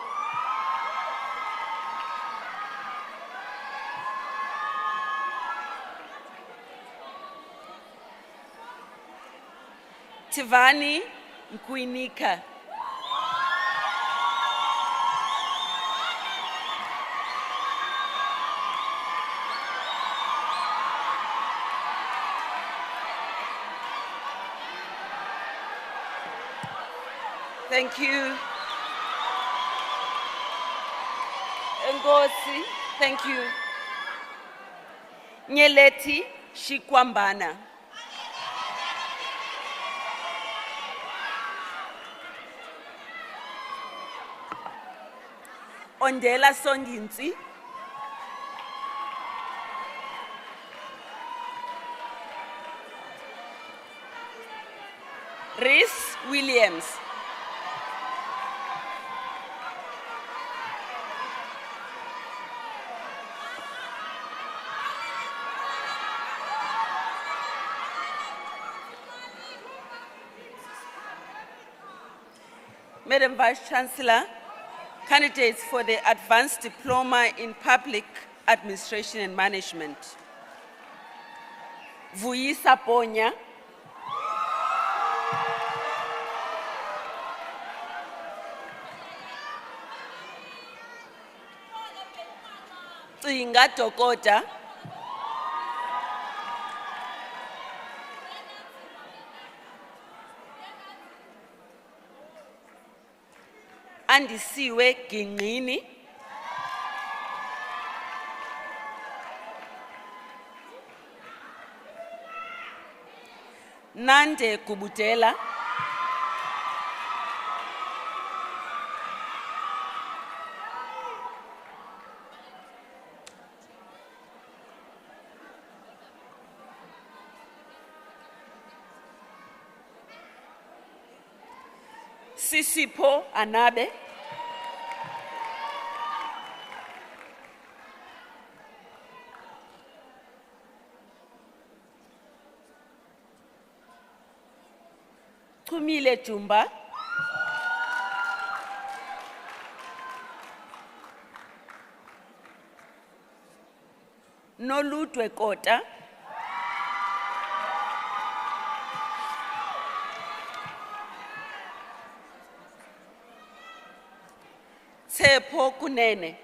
Tivani Nkwinika. Thank you. Ngosi, thank you. Nyeleti Shikwambana. Ondela Songinzi. Rhys Williams. Madam Vice-Chancellor, candidates for the Advanced Diploma in Public Administration and Management. Vuyisa Ponya. Tsinga Tokota. Andisiwe Gqeberha. Nande Kubutela. Sisipo Anabe. Kumile Jumba. Noludwe Kota. Tsepo Kunene.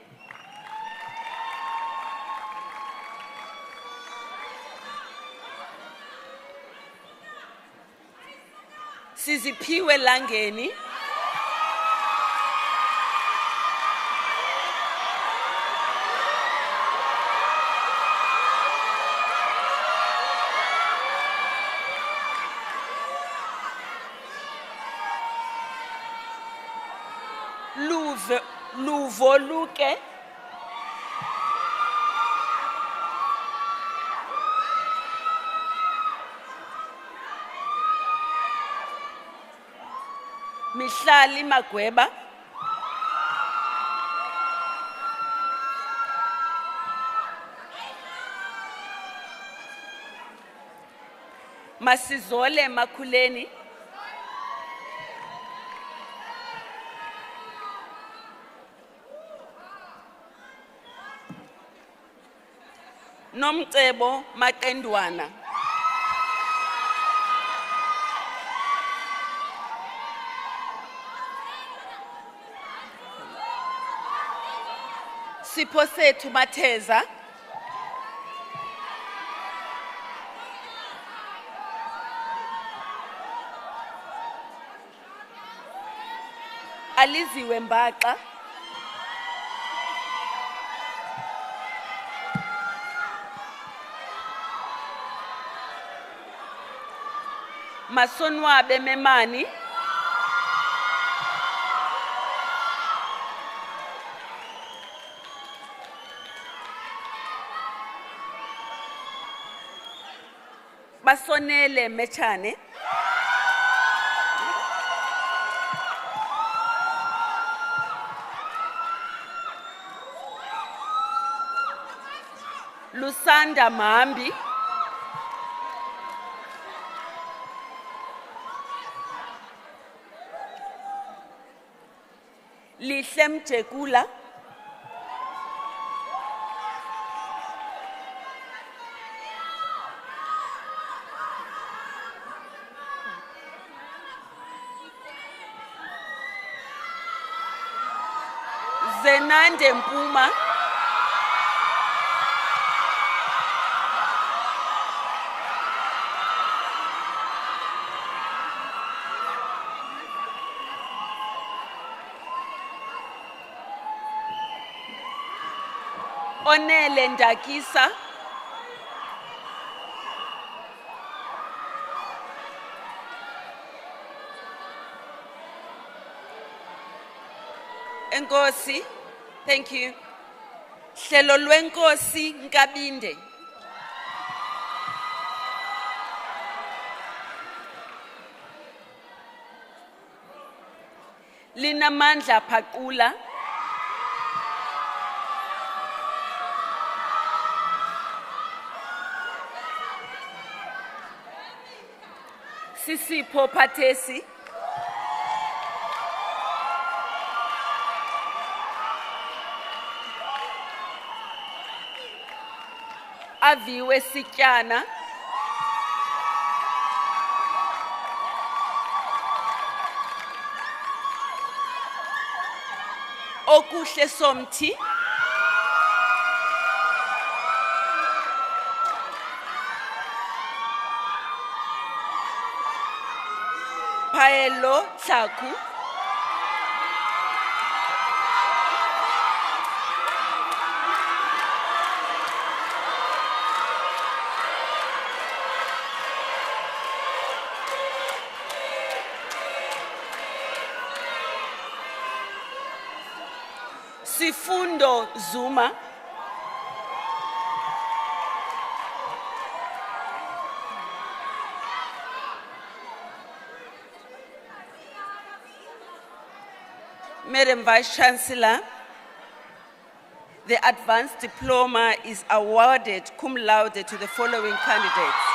Siziphiwe Langeni. Luvoluke. Mihlali Magweba. Masizole Makuleni. Nomcebo Maqendwana. Siphosethu Matheza. Aliziwe Mbaxa. Masonwabe Memani. Basonele Mechane. Lusanda Mahambi. Lihle Mjekula. Zenande Mpuma. Onele Ndakisa. Enkosi, thank you. Hlelo lwenkosi Nkabinde. Linamandla Phaqula. Sisipho Phathesi. Aviwe Sityana. Okuhle Somthi. Paelo Tlaku. Sifundo Zuma. Madam Vice-Chancellor, the advanced diploma is awarded cum laude to the following candidates.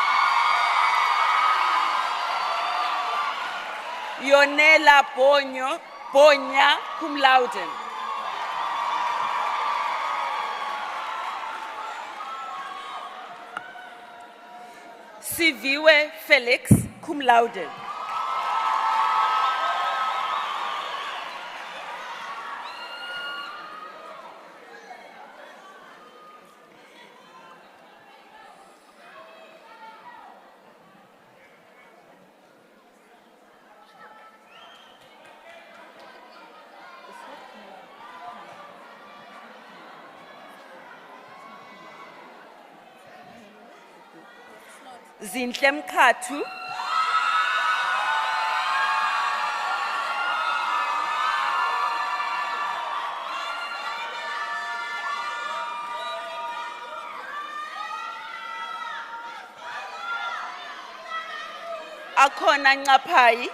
Yonela Bonya, cum laude. Siviwe Felix, cum laude. Zinhle Mkhathu. Akhona Ncapayi.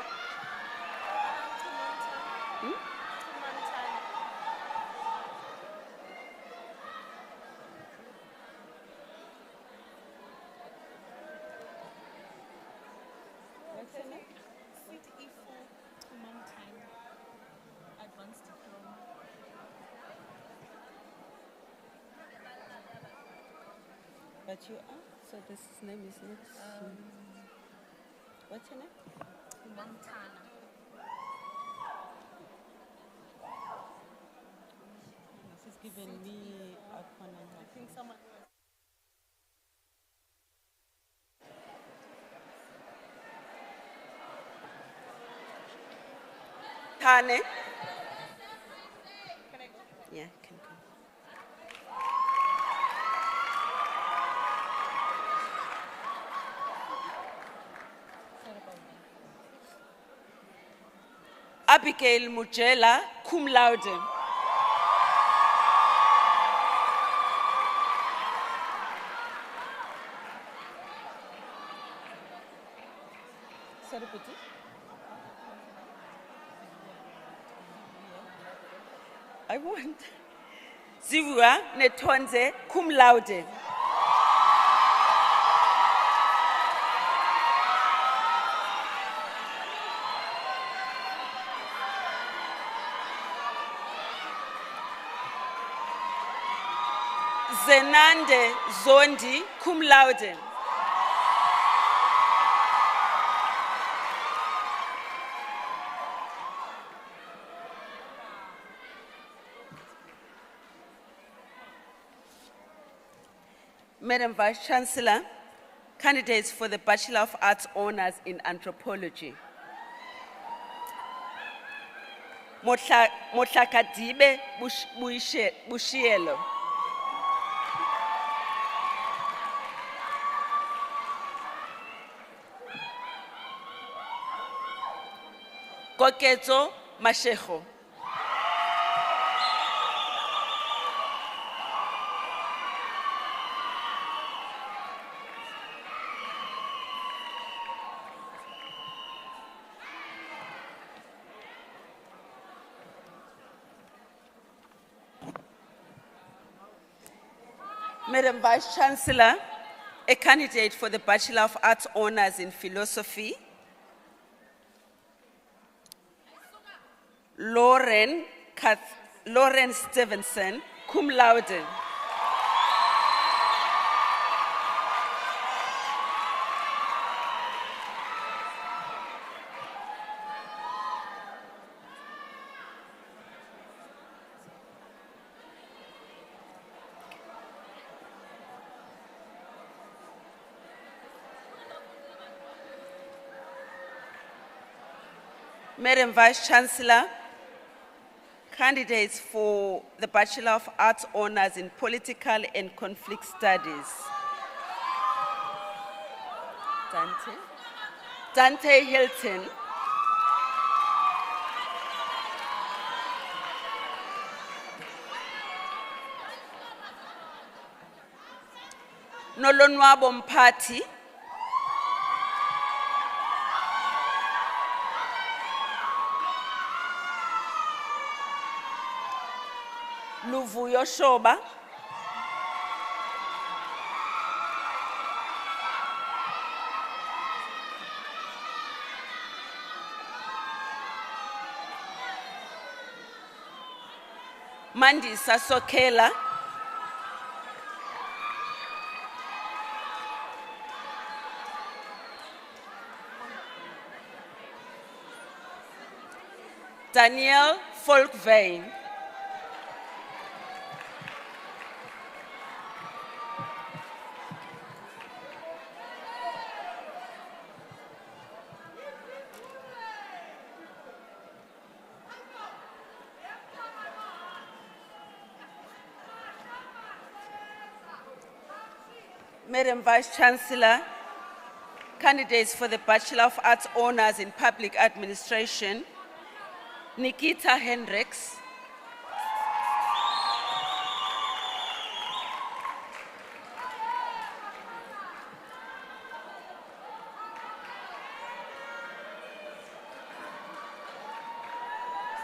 But you are, so this name is not. What's your name? Montana. She's given me a corner. I think someone. Tane. Yeah, can come. Abigail Mujela, cum laude. Sorry, Puti. I want. Zivua Netonze, cum laude. Zenande Zondi, cum laude. Madam Vice-Chancellor, candidates for the Bachelor of Arts Honours in Anthropology. Motlakadibe Bushielo. Koketso Mashego. Madam Vice-Chancellor, a candidate for the Bachelor of Arts Honours in Philosophy, Lauren Stevenson, cum laude. Madam Vice-Chancellor, candidates for the Bachelor of Arts Honours in Political and Conflict Studies. Dante Hilton. Nolonwabo Mpati. Luvuyo Shoba. Mandisa Sokela. Daniel Folkvein. Madam Vice-Chancellor, candidates for the Bachelor of Arts Honours in Public Administration, Nikita Hendricks,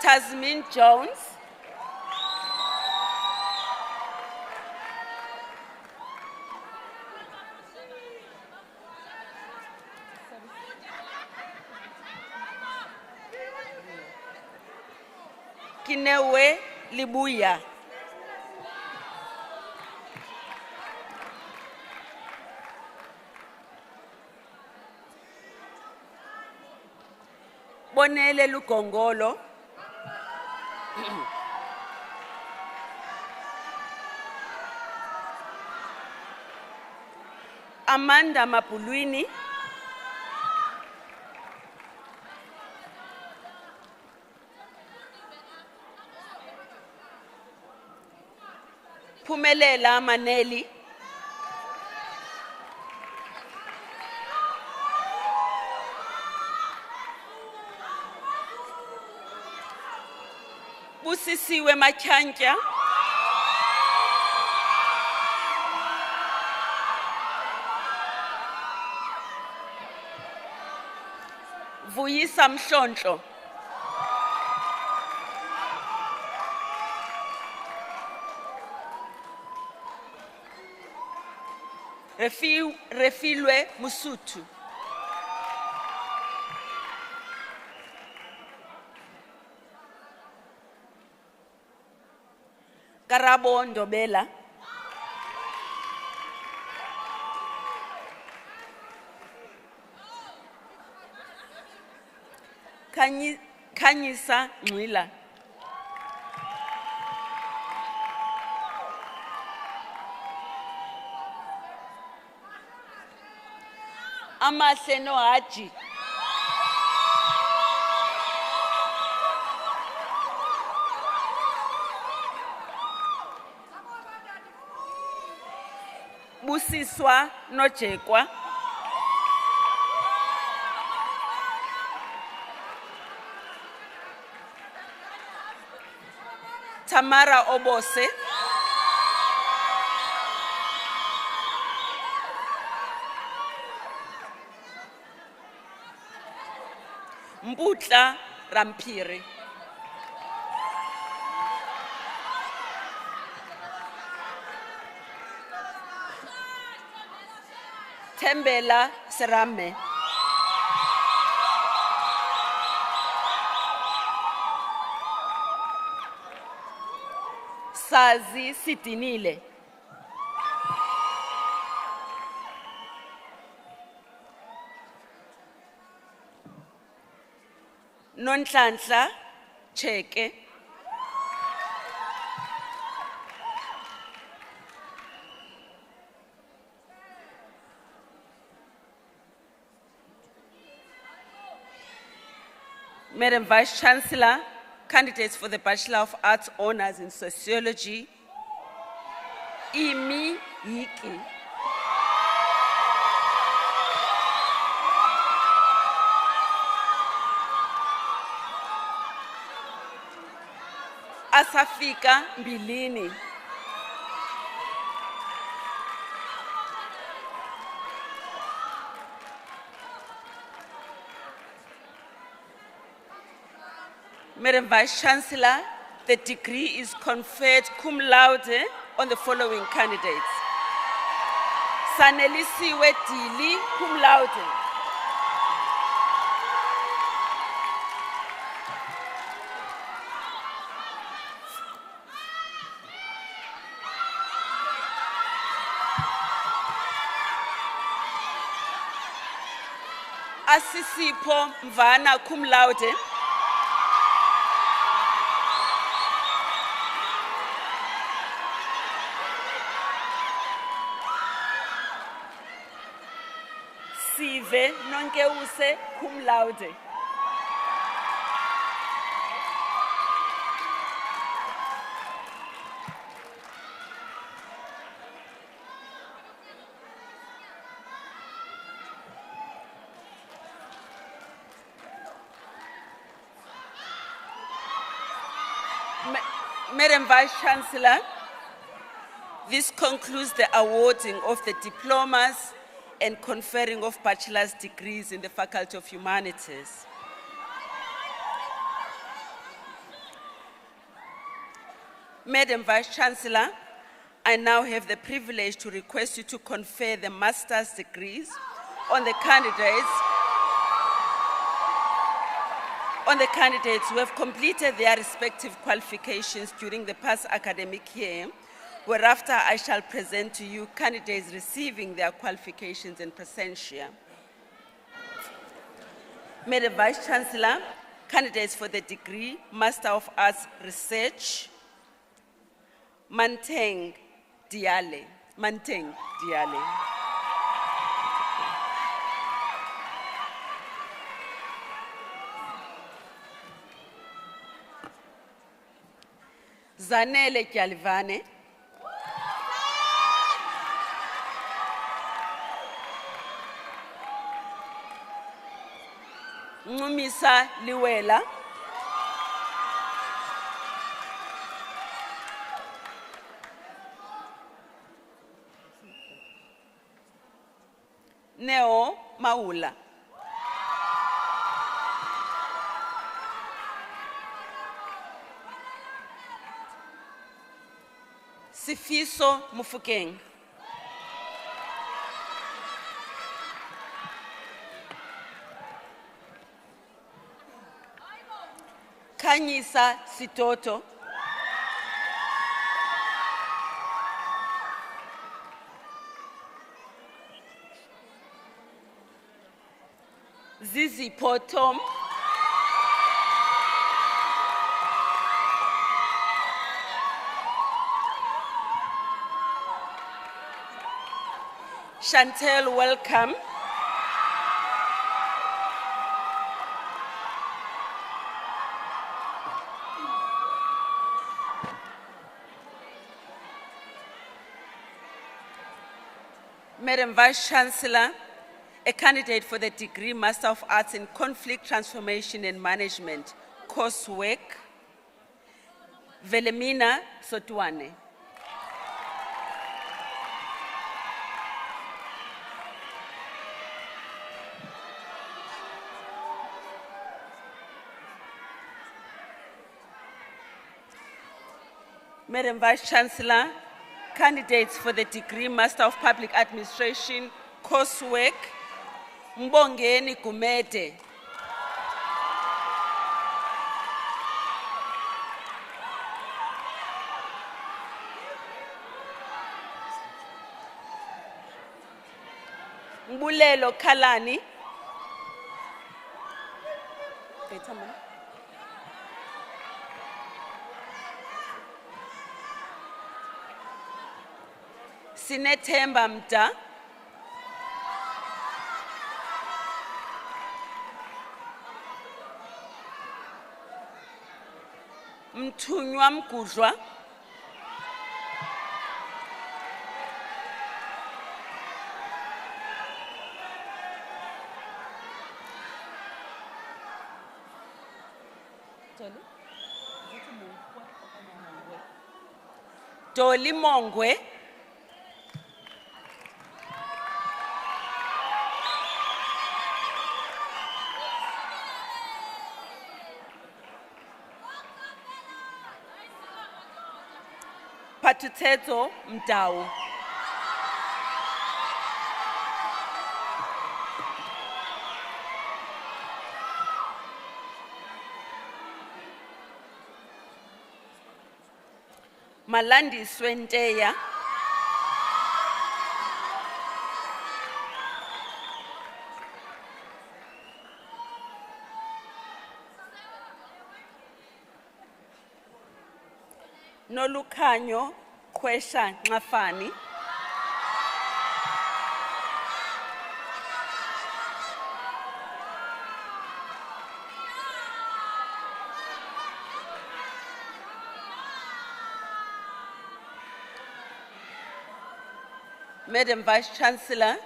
Tasmin Jones, Kinewe Libuya. Bonele Lukongolo. Amanda Mapulwini. Pumelela Maneli. Busisiwe Matyantya. Vuyisa Mhlonhlo. Refilwe Musutu. Karabo Ndobela. Khanyisa Ngqila. Amahle Nohaji. Busiswa Nojekwa. Tamara Obose. Mbutla Rampiri. Tembela Serame. Sazi Sitinile. Nonhlanhla Cheke. Madam Vice-Chancellor, candidates for the Bachelor of Arts Honours in Sociology, Imi Hiki. Asafika Mbilini. Madam Vice-Chancellor, the degree is conferred cum laude on the following candidates. Sanelisiwe Dili, cum laude. Asisipo Mvana, cum laude. Sive Nonkeuse, cum laude. Madam Vice-Chancellor, this concludes the awarding of the diplomas and conferring of bachelor's degrees in the Faculty of Humanities. Madam Vice-Chancellor, I now have the privilege to request you to confer the master's degrees on the candidates who have completed their respective qualifications during the past academic year, whereafter I shall present to you candidates receiving their qualifications in presentia. Madam Vice-Chancellor, candidates for the degree Master of Arts Research, Manteng Diale. Zanele Gyalivane. Ngumisa Liwela. Neo Maula. Sifiso Mufukeng. Khanyisa Sitoto. Zizi Potom. Chantel, welcome. Madam Vice-Chancellor, a candidate for the degree Master of Arts in Conflict Transformation and Management, coursework, Velemina Sotwane. Madam Vice-Chancellor, candidates for the degree Master of Public Administration, coursework, Mbongeni Gumede. Mbulelo Kalani. Sinethemba Mda. Mthunywa Mgudlwa. Dolly Mongwe. Patuteto Mdau. Malandi Swenteya. Nolukhanyo Kwesha Nxafani. Madam Vice-Chancellor,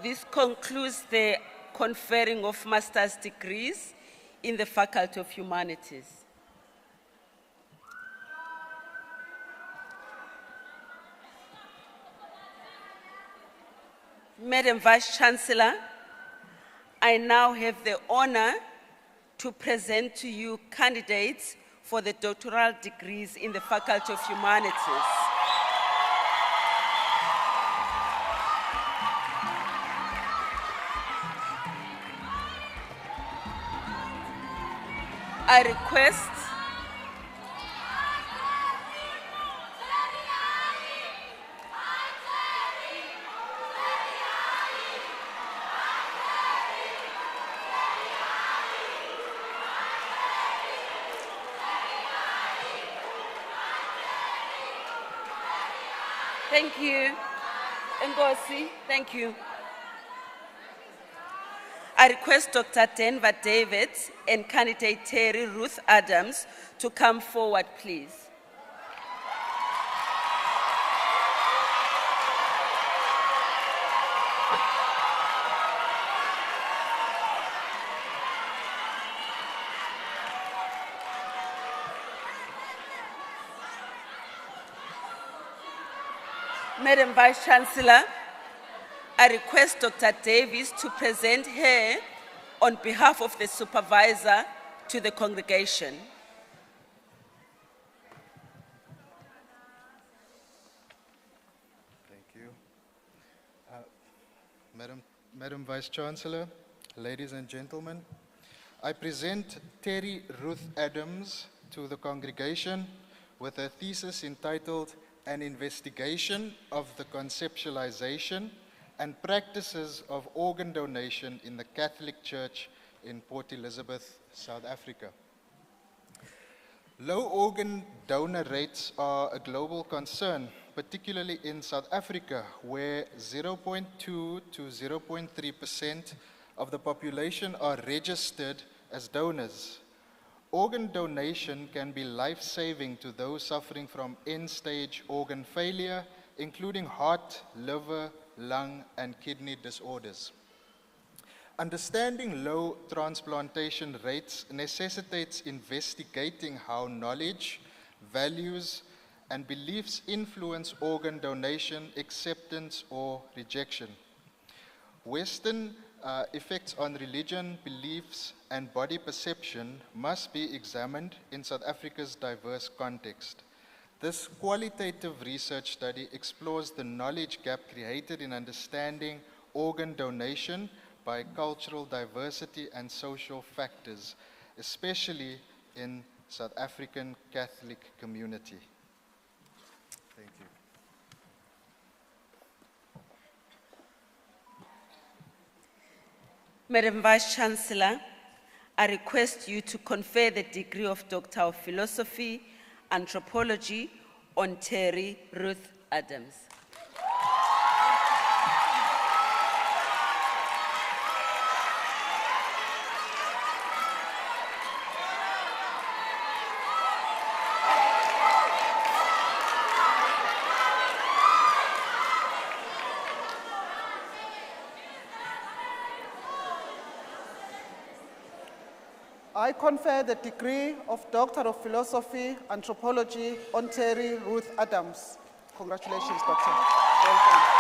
this concludes the conferring of master's degrees in the Faculty of Humanities. Madam Vice-Chancellor, I now have the honor to present to you candidates for the doctoral degrees in the Faculty of Humanities. I request Thank you. Ngozi, thank you. I request Dr. Denver David and candidate Terry Ruth Adams to come forward, please. Madam Vice-Chancellor, I request Dr. Davis to present her on behalf of the supervisor to the congregation. Thank you. Madam Vice-Chancellor, ladies and gentlemen, I present Terry Ruth Adams to the congregation with a thesis entitled An Investigation of the Conceptualization and Practices of Organ Donation in the Catholic Church in Port Elizabeth, South Africa. Low organ donor rates are a global concern, particularly in South Africa, where 0.2 to 0.3% of the population are registered as donors. Organ donation can be life-saving to those suffering from end-stage organ failure, including heart, liver, lung, and kidney disorders. Understanding low transplantation rates necessitates investigating how knowledge, values, and beliefs influence organ donation, acceptance, or rejection. Western effects on religion, beliefs, and body perception must be examined in South Africa's diverse context. This qualitative research study explores the knowledge gap created in understanding organ donation by cultural diversity and social factors, especially in South African Catholic community. Thank you. Madam Vice-Chancellor, I request you to confer the degree of Doctor of Philosophy, Anthropology on Terry Ruth Adams. I confer the degree of Doctor of Philosophy, Anthropology on Terry Ruth Adams. Congratulations, Doctor. Well done.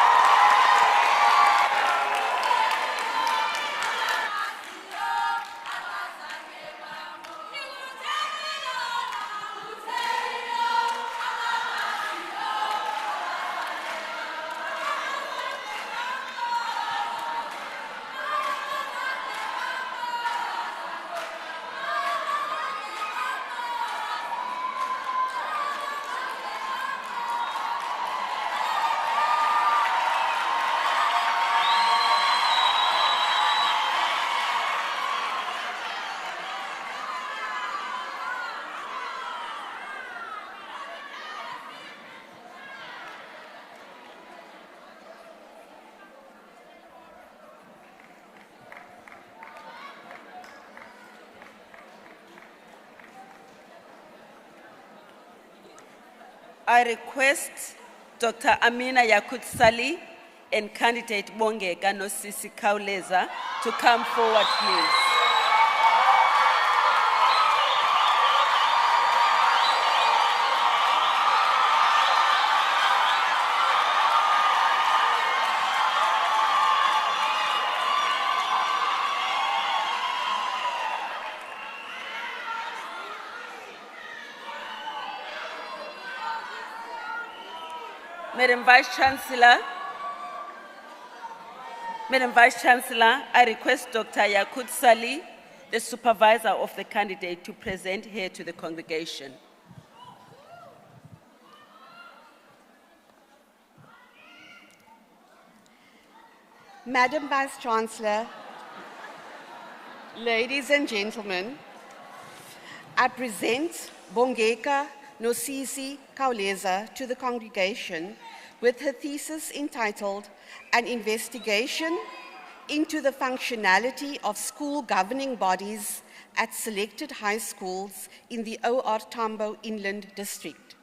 I request Dr. Amina Yakut Sali and candidate Bongeka Nosisi Kauleza to come forward, please. Madam Vice-Chancellor, I request Dr. Yakut Sali, the supervisor of the candidate, to present here to the congregation. Madam Vice-Chancellor, ladies and gentlemen, I present Bongeka Nosisi Kauleza to the congregation with her thesis entitled An Investigation into the Functionality of School Governing Bodies at Selected High Schools in the OR Tambo Inland District.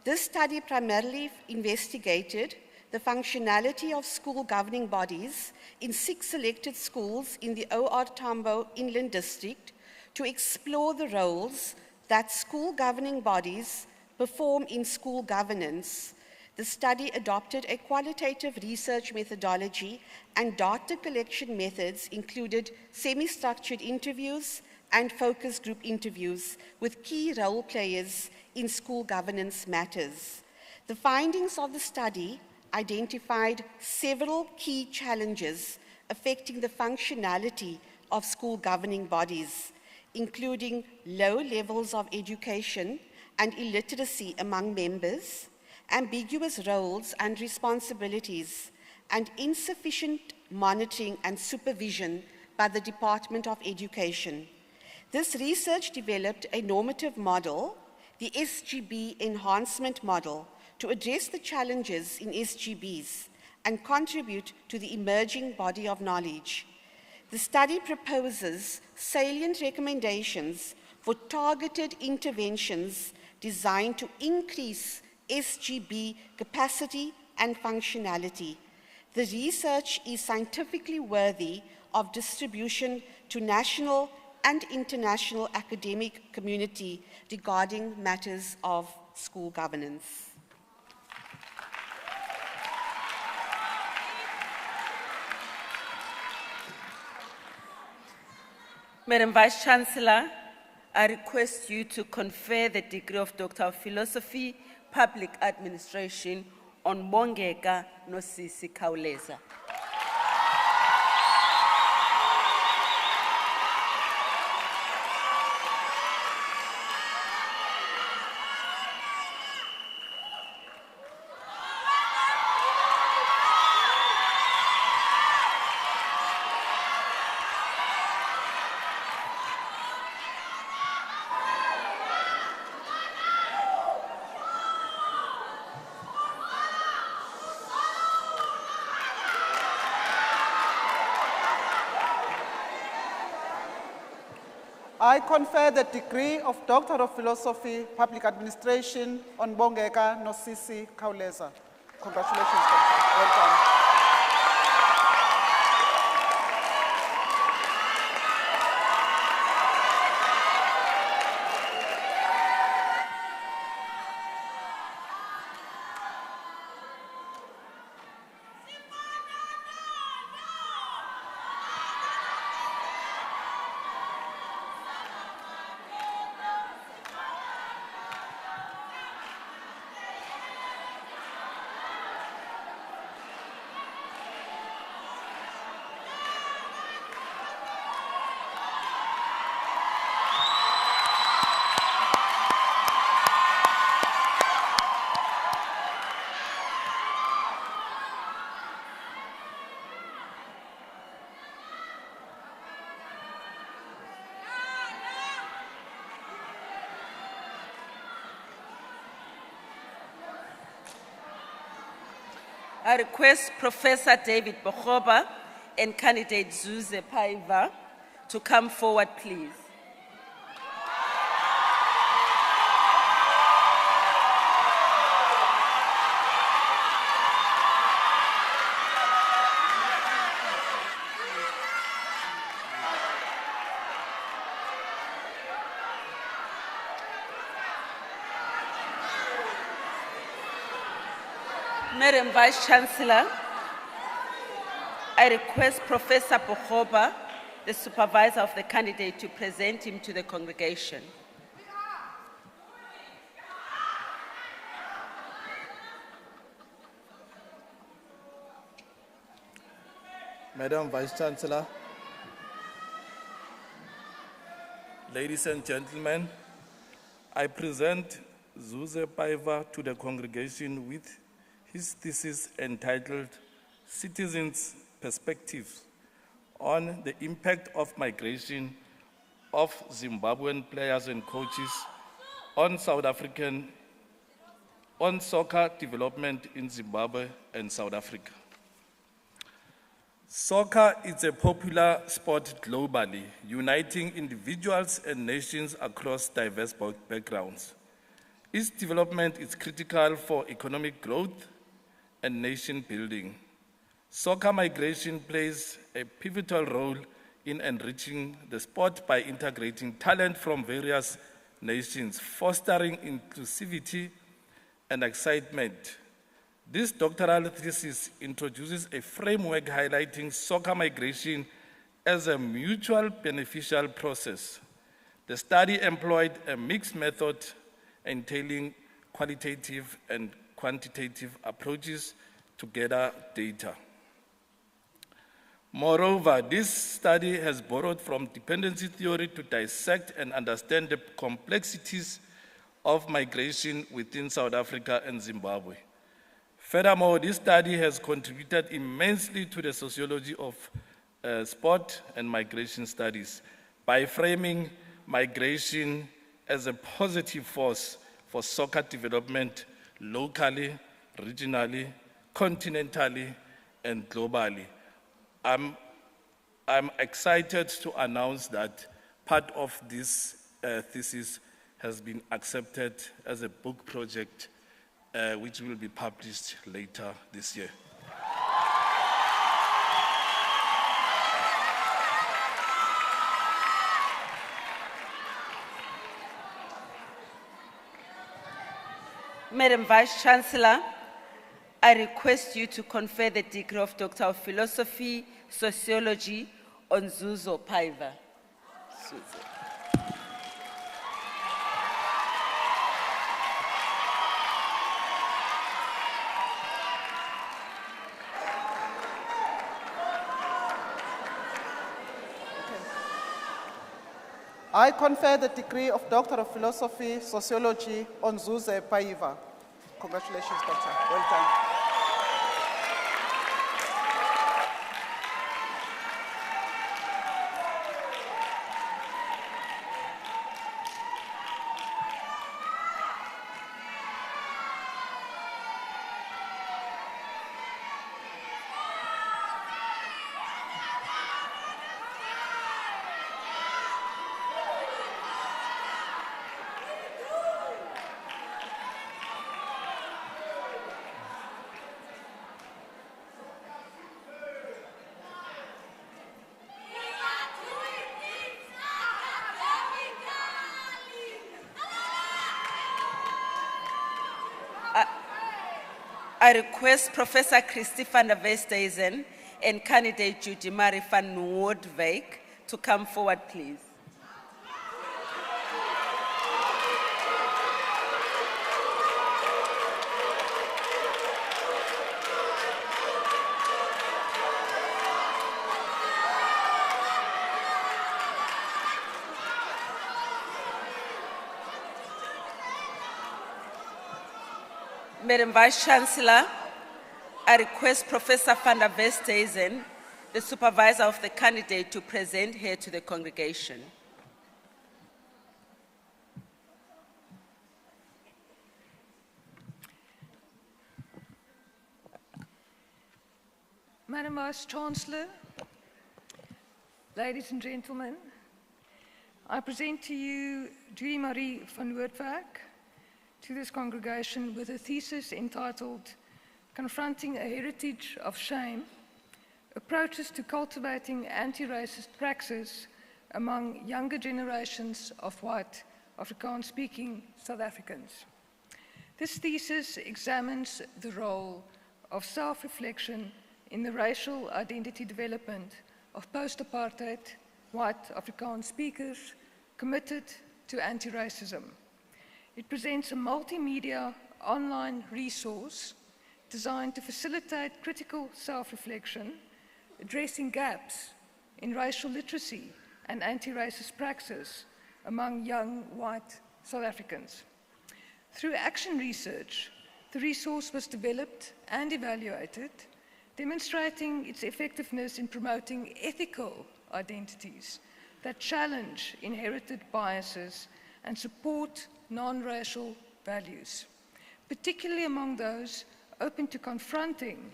This study primarily investigated the functionality of school governing bodies in 6 selected schools in the OR Tambo Inland District to explore the roles that school governing bodies perform in school governance. The study adopted a qualitative research methodology, and data collection methods included semi-structured interviews and focus group interviews with key role players in school governance matters. The findings of the study identified several key challenges affecting the functionality of school governing bodies, including low levels of education and illiteracy among members, ambiguous roles and responsibilities, and insufficient monitoring and supervision by the Department of Education. This research developed a normative model, the SGB enhancement model, to address the challenges in SGBs and contribute to the emerging body of knowledge. The study proposes salient recommendations for targeted interventions designed to increase SGB capacity and functionality. The research is scientifically worthy of distribution to national and international academic community regarding matters of school governance. Madam Vice-Chancellor, I request you to confer the degree of Doctor of Philosophy, Public Administration on Bongeka Nosisi Kauleza. I confer the degree of Doctor of Philosophy, Public Administration on Bongeka Nosisi Kauleza. Congratulations, Doctor. Welcome. I request Professor David Gqeberha and candidate Zuze Paiva to come forward, please. Madam Vice-Chancellor, I request Professor Gqeberha, the supervisor of the candidate, to present him to the congregation. Madam Vice-Chancellor, ladies and gentlemen, I present Zuze Paiva to the congregation with his thesis entitled Citizens' Perspectives on the Impact of Migration of Zimbabwean Players and Coaches on soccer development in Zimbabwe and South Africa. Soccer is a popular sport globally, uniting individuals and nations across diverse backgrounds. Its development is critical for economic growth and nation building. Soccer migration plays a pivotal role in enriching the sport by integrating talent from various nations, fostering inclusivity and excitement. This doctoral thesis introduces a framework highlighting soccer migration as a mutual beneficial process. The study employed a mixed method entailing qualitative and quantitative approaches to gather data. Moreover, this study has borrowed from dependency theory to dissect and understand the complexities of migration within South Africa and Zimbabwe. Furthermore, this study has contributed immensely to the sociology of sport and migration studies by framing migration as a positive force for soccer development locally, regionally, continentally, and globally. I'm excited to announce that part of this thesis has been accepted as a book project, which will be published later this year. Madam Vice-Chancellor, I request you to confer the degree of Doctor of Philosophy, Sociology on Zuzo Paiva. I confer the degree of Doctor of Philosophy, Sociology on Zuze Paiva. Congratulations, Doctor. Well done. I request Professor Christy van der Westhuizen and candidate Judy Marie van Noordwijk to come forward, please. Madam Vice-Chancellor, I request Professor van der Westhuizen, the supervisor of the candidate, to present her to the congregation. Madam Vice-Chancellor, ladies and gentlemen, I present to you Judy Marie van Noordwijk, to this congregation with a thesis entitled Confronting a Heritage of Shame, Approaches to Cultivating Anti-Racist Praxis Among Younger Generations of White Afrikaans-Speaking South Africans. This thesis examines the role of self-reflection in the racial identity development of post-apartheid white Afrikaans speakers committed to anti-racism. It presents a multimedia online resource designed to facilitate critical self-reflection, addressing gaps in racial literacy and anti-racist praxis among young white South Africans. Through action research, the resource was developed and evaluated, demonstrating its effectiveness in promoting ethical identities that challenge inherited biases and support non-racial values, particularly among those open to confronting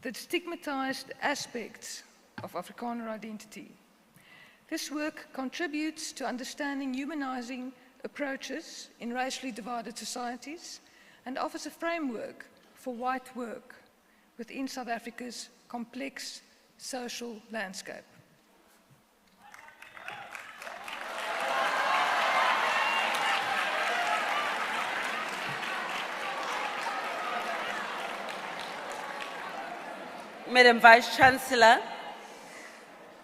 the stigmatized aspects of Afrikaner identity. This work contributes to understanding humanizing approaches in racially divided societies and offers a framework for white work within South Africa's complex social landscape. Madam Vice-Chancellor,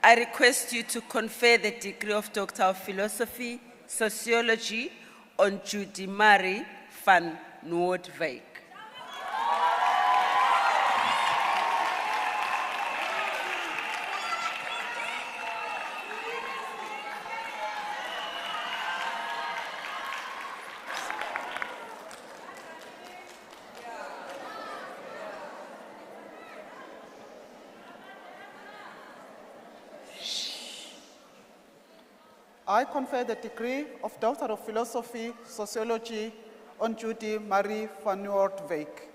I request you to confer the degree of Doctor of Philosophy, Sociology on Judy Marie van Noordwijk. I confer the degree of Doctor of Philosophy, Sociology on Judy Marie van Noordwijk.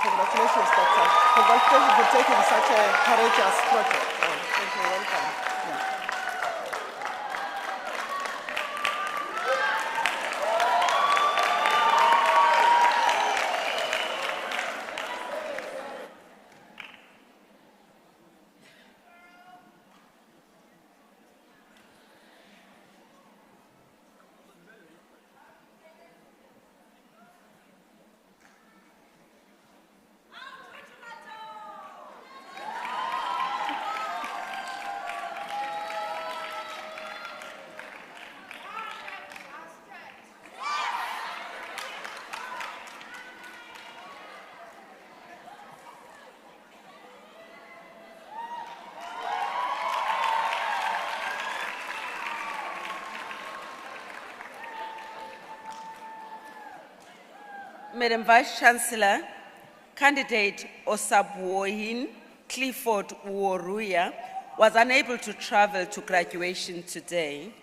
Congratulations, Doctor. Congratulations for taking such a courageous project. Oh, thank you, welcome. Yeah. Madam Vice-Chancellor, candidate Osabuohin Clifford Uoruya was unable to travel to graduation today.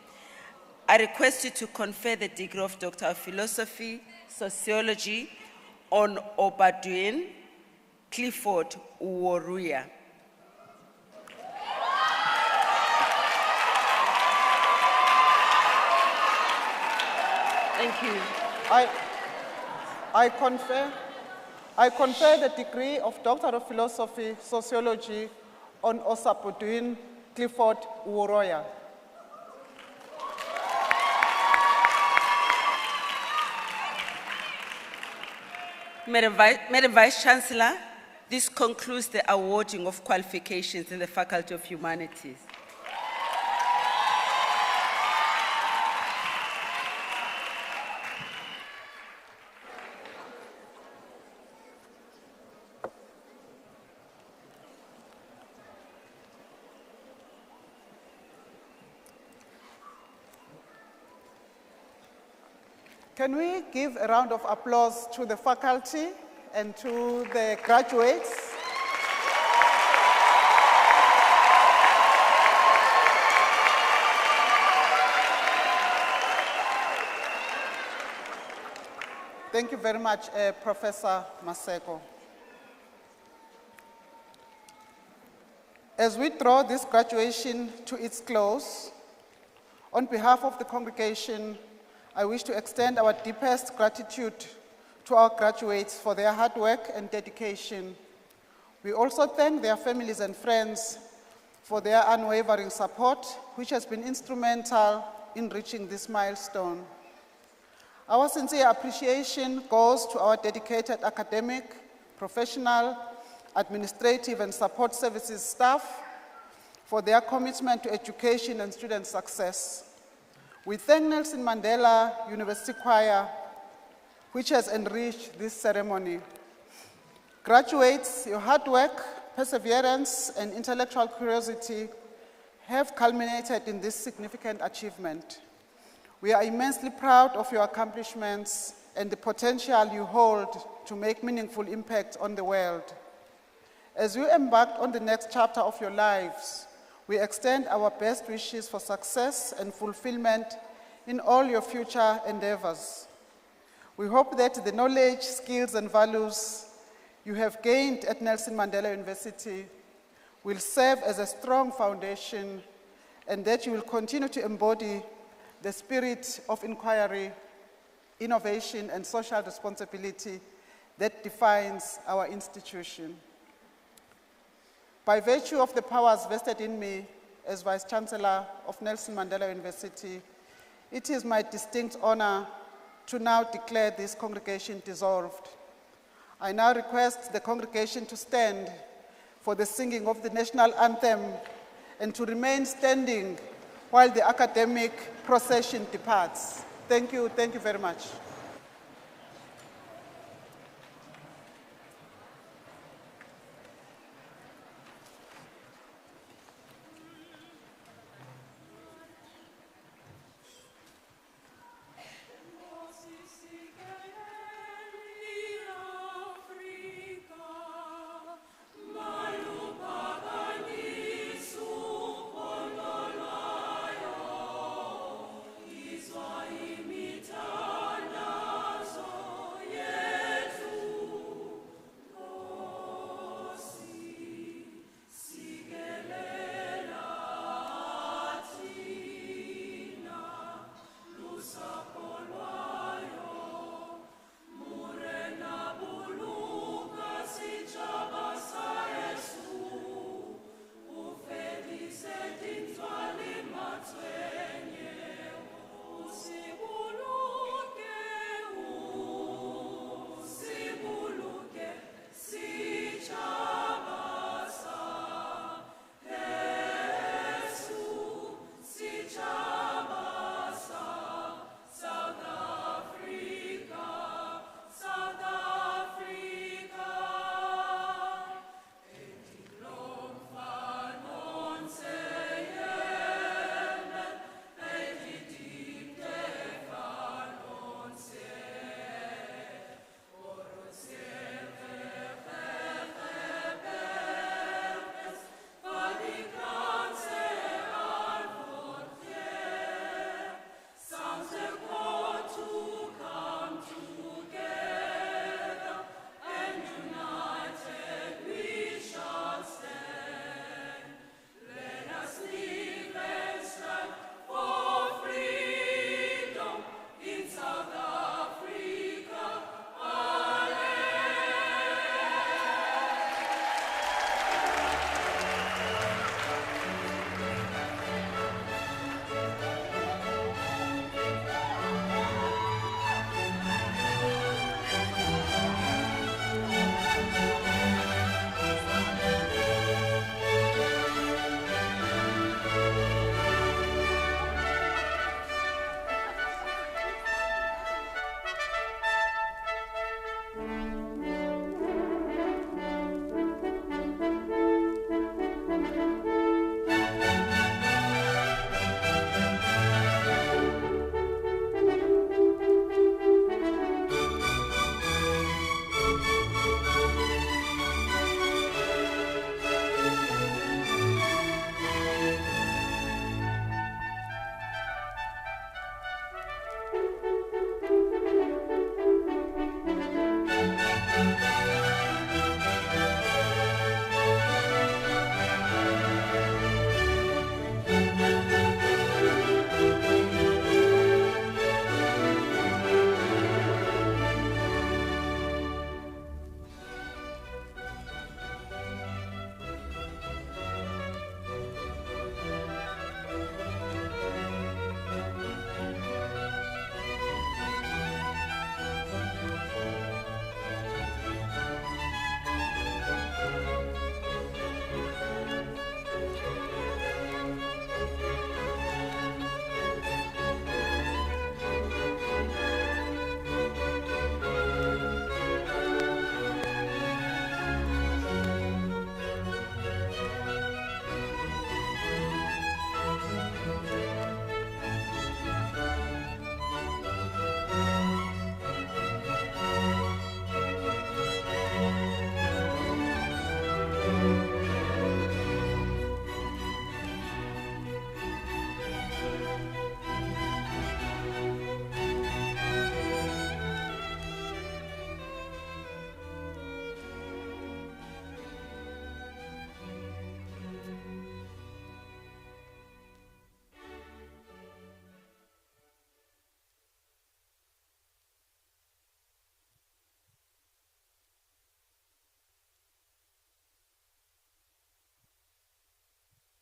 I request you to confer the degree of Doctor of Philosophy, Sociology on Obaduin Clifford Uoruya. Thank you. I confer the degree of Doctor of Philosophy, Sociology on Osabuohin Clifford Uoruya. Madam Vice-Chancellor, this concludes the awarding of qualifications in the Faculty of Humanities. Can we give a round of applause to the faculty and to the graduates? Thank you very much, Professor Maseko. As we draw this graduation to its close, on behalf of the congregation, I wish to extend our deepest gratitude to our graduates for their hard work and dedication. We also thank their families and friends for their unwavering support, which has been instrumental in reaching this milestone. Our sincere appreciation goes to our dedicated academic, professional, administrative, and support services staff for their commitment to education and student success. We thank Nelson Mandela University Choir, which has enriched this ceremony. Graduates, your hard work, perseverance, and intellectual curiosity have culminated in this significant achievement. We are immensely proud of your accomplishments and the potential you hold to make meaningful impact on the world. As you embark on the next chapter of your lives, we extend our best wishes for success and fulfillment in all your future endeavors. We hope that the knowledge, skills, and values you have gained at Nelson Mandela University will serve as a strong foundation, and that you will continue to embody the spirit of inquiry, innovation, and social responsibility that defines our institution. By virtue of the powers vested in me as Vice-Chancellor of Nelson Mandela University, it is my distinct honor to now declare this congregation dissolved. I now request the congregation to stand for the singing of the national anthem and to remain standing while the academic procession departs. Thank you very much.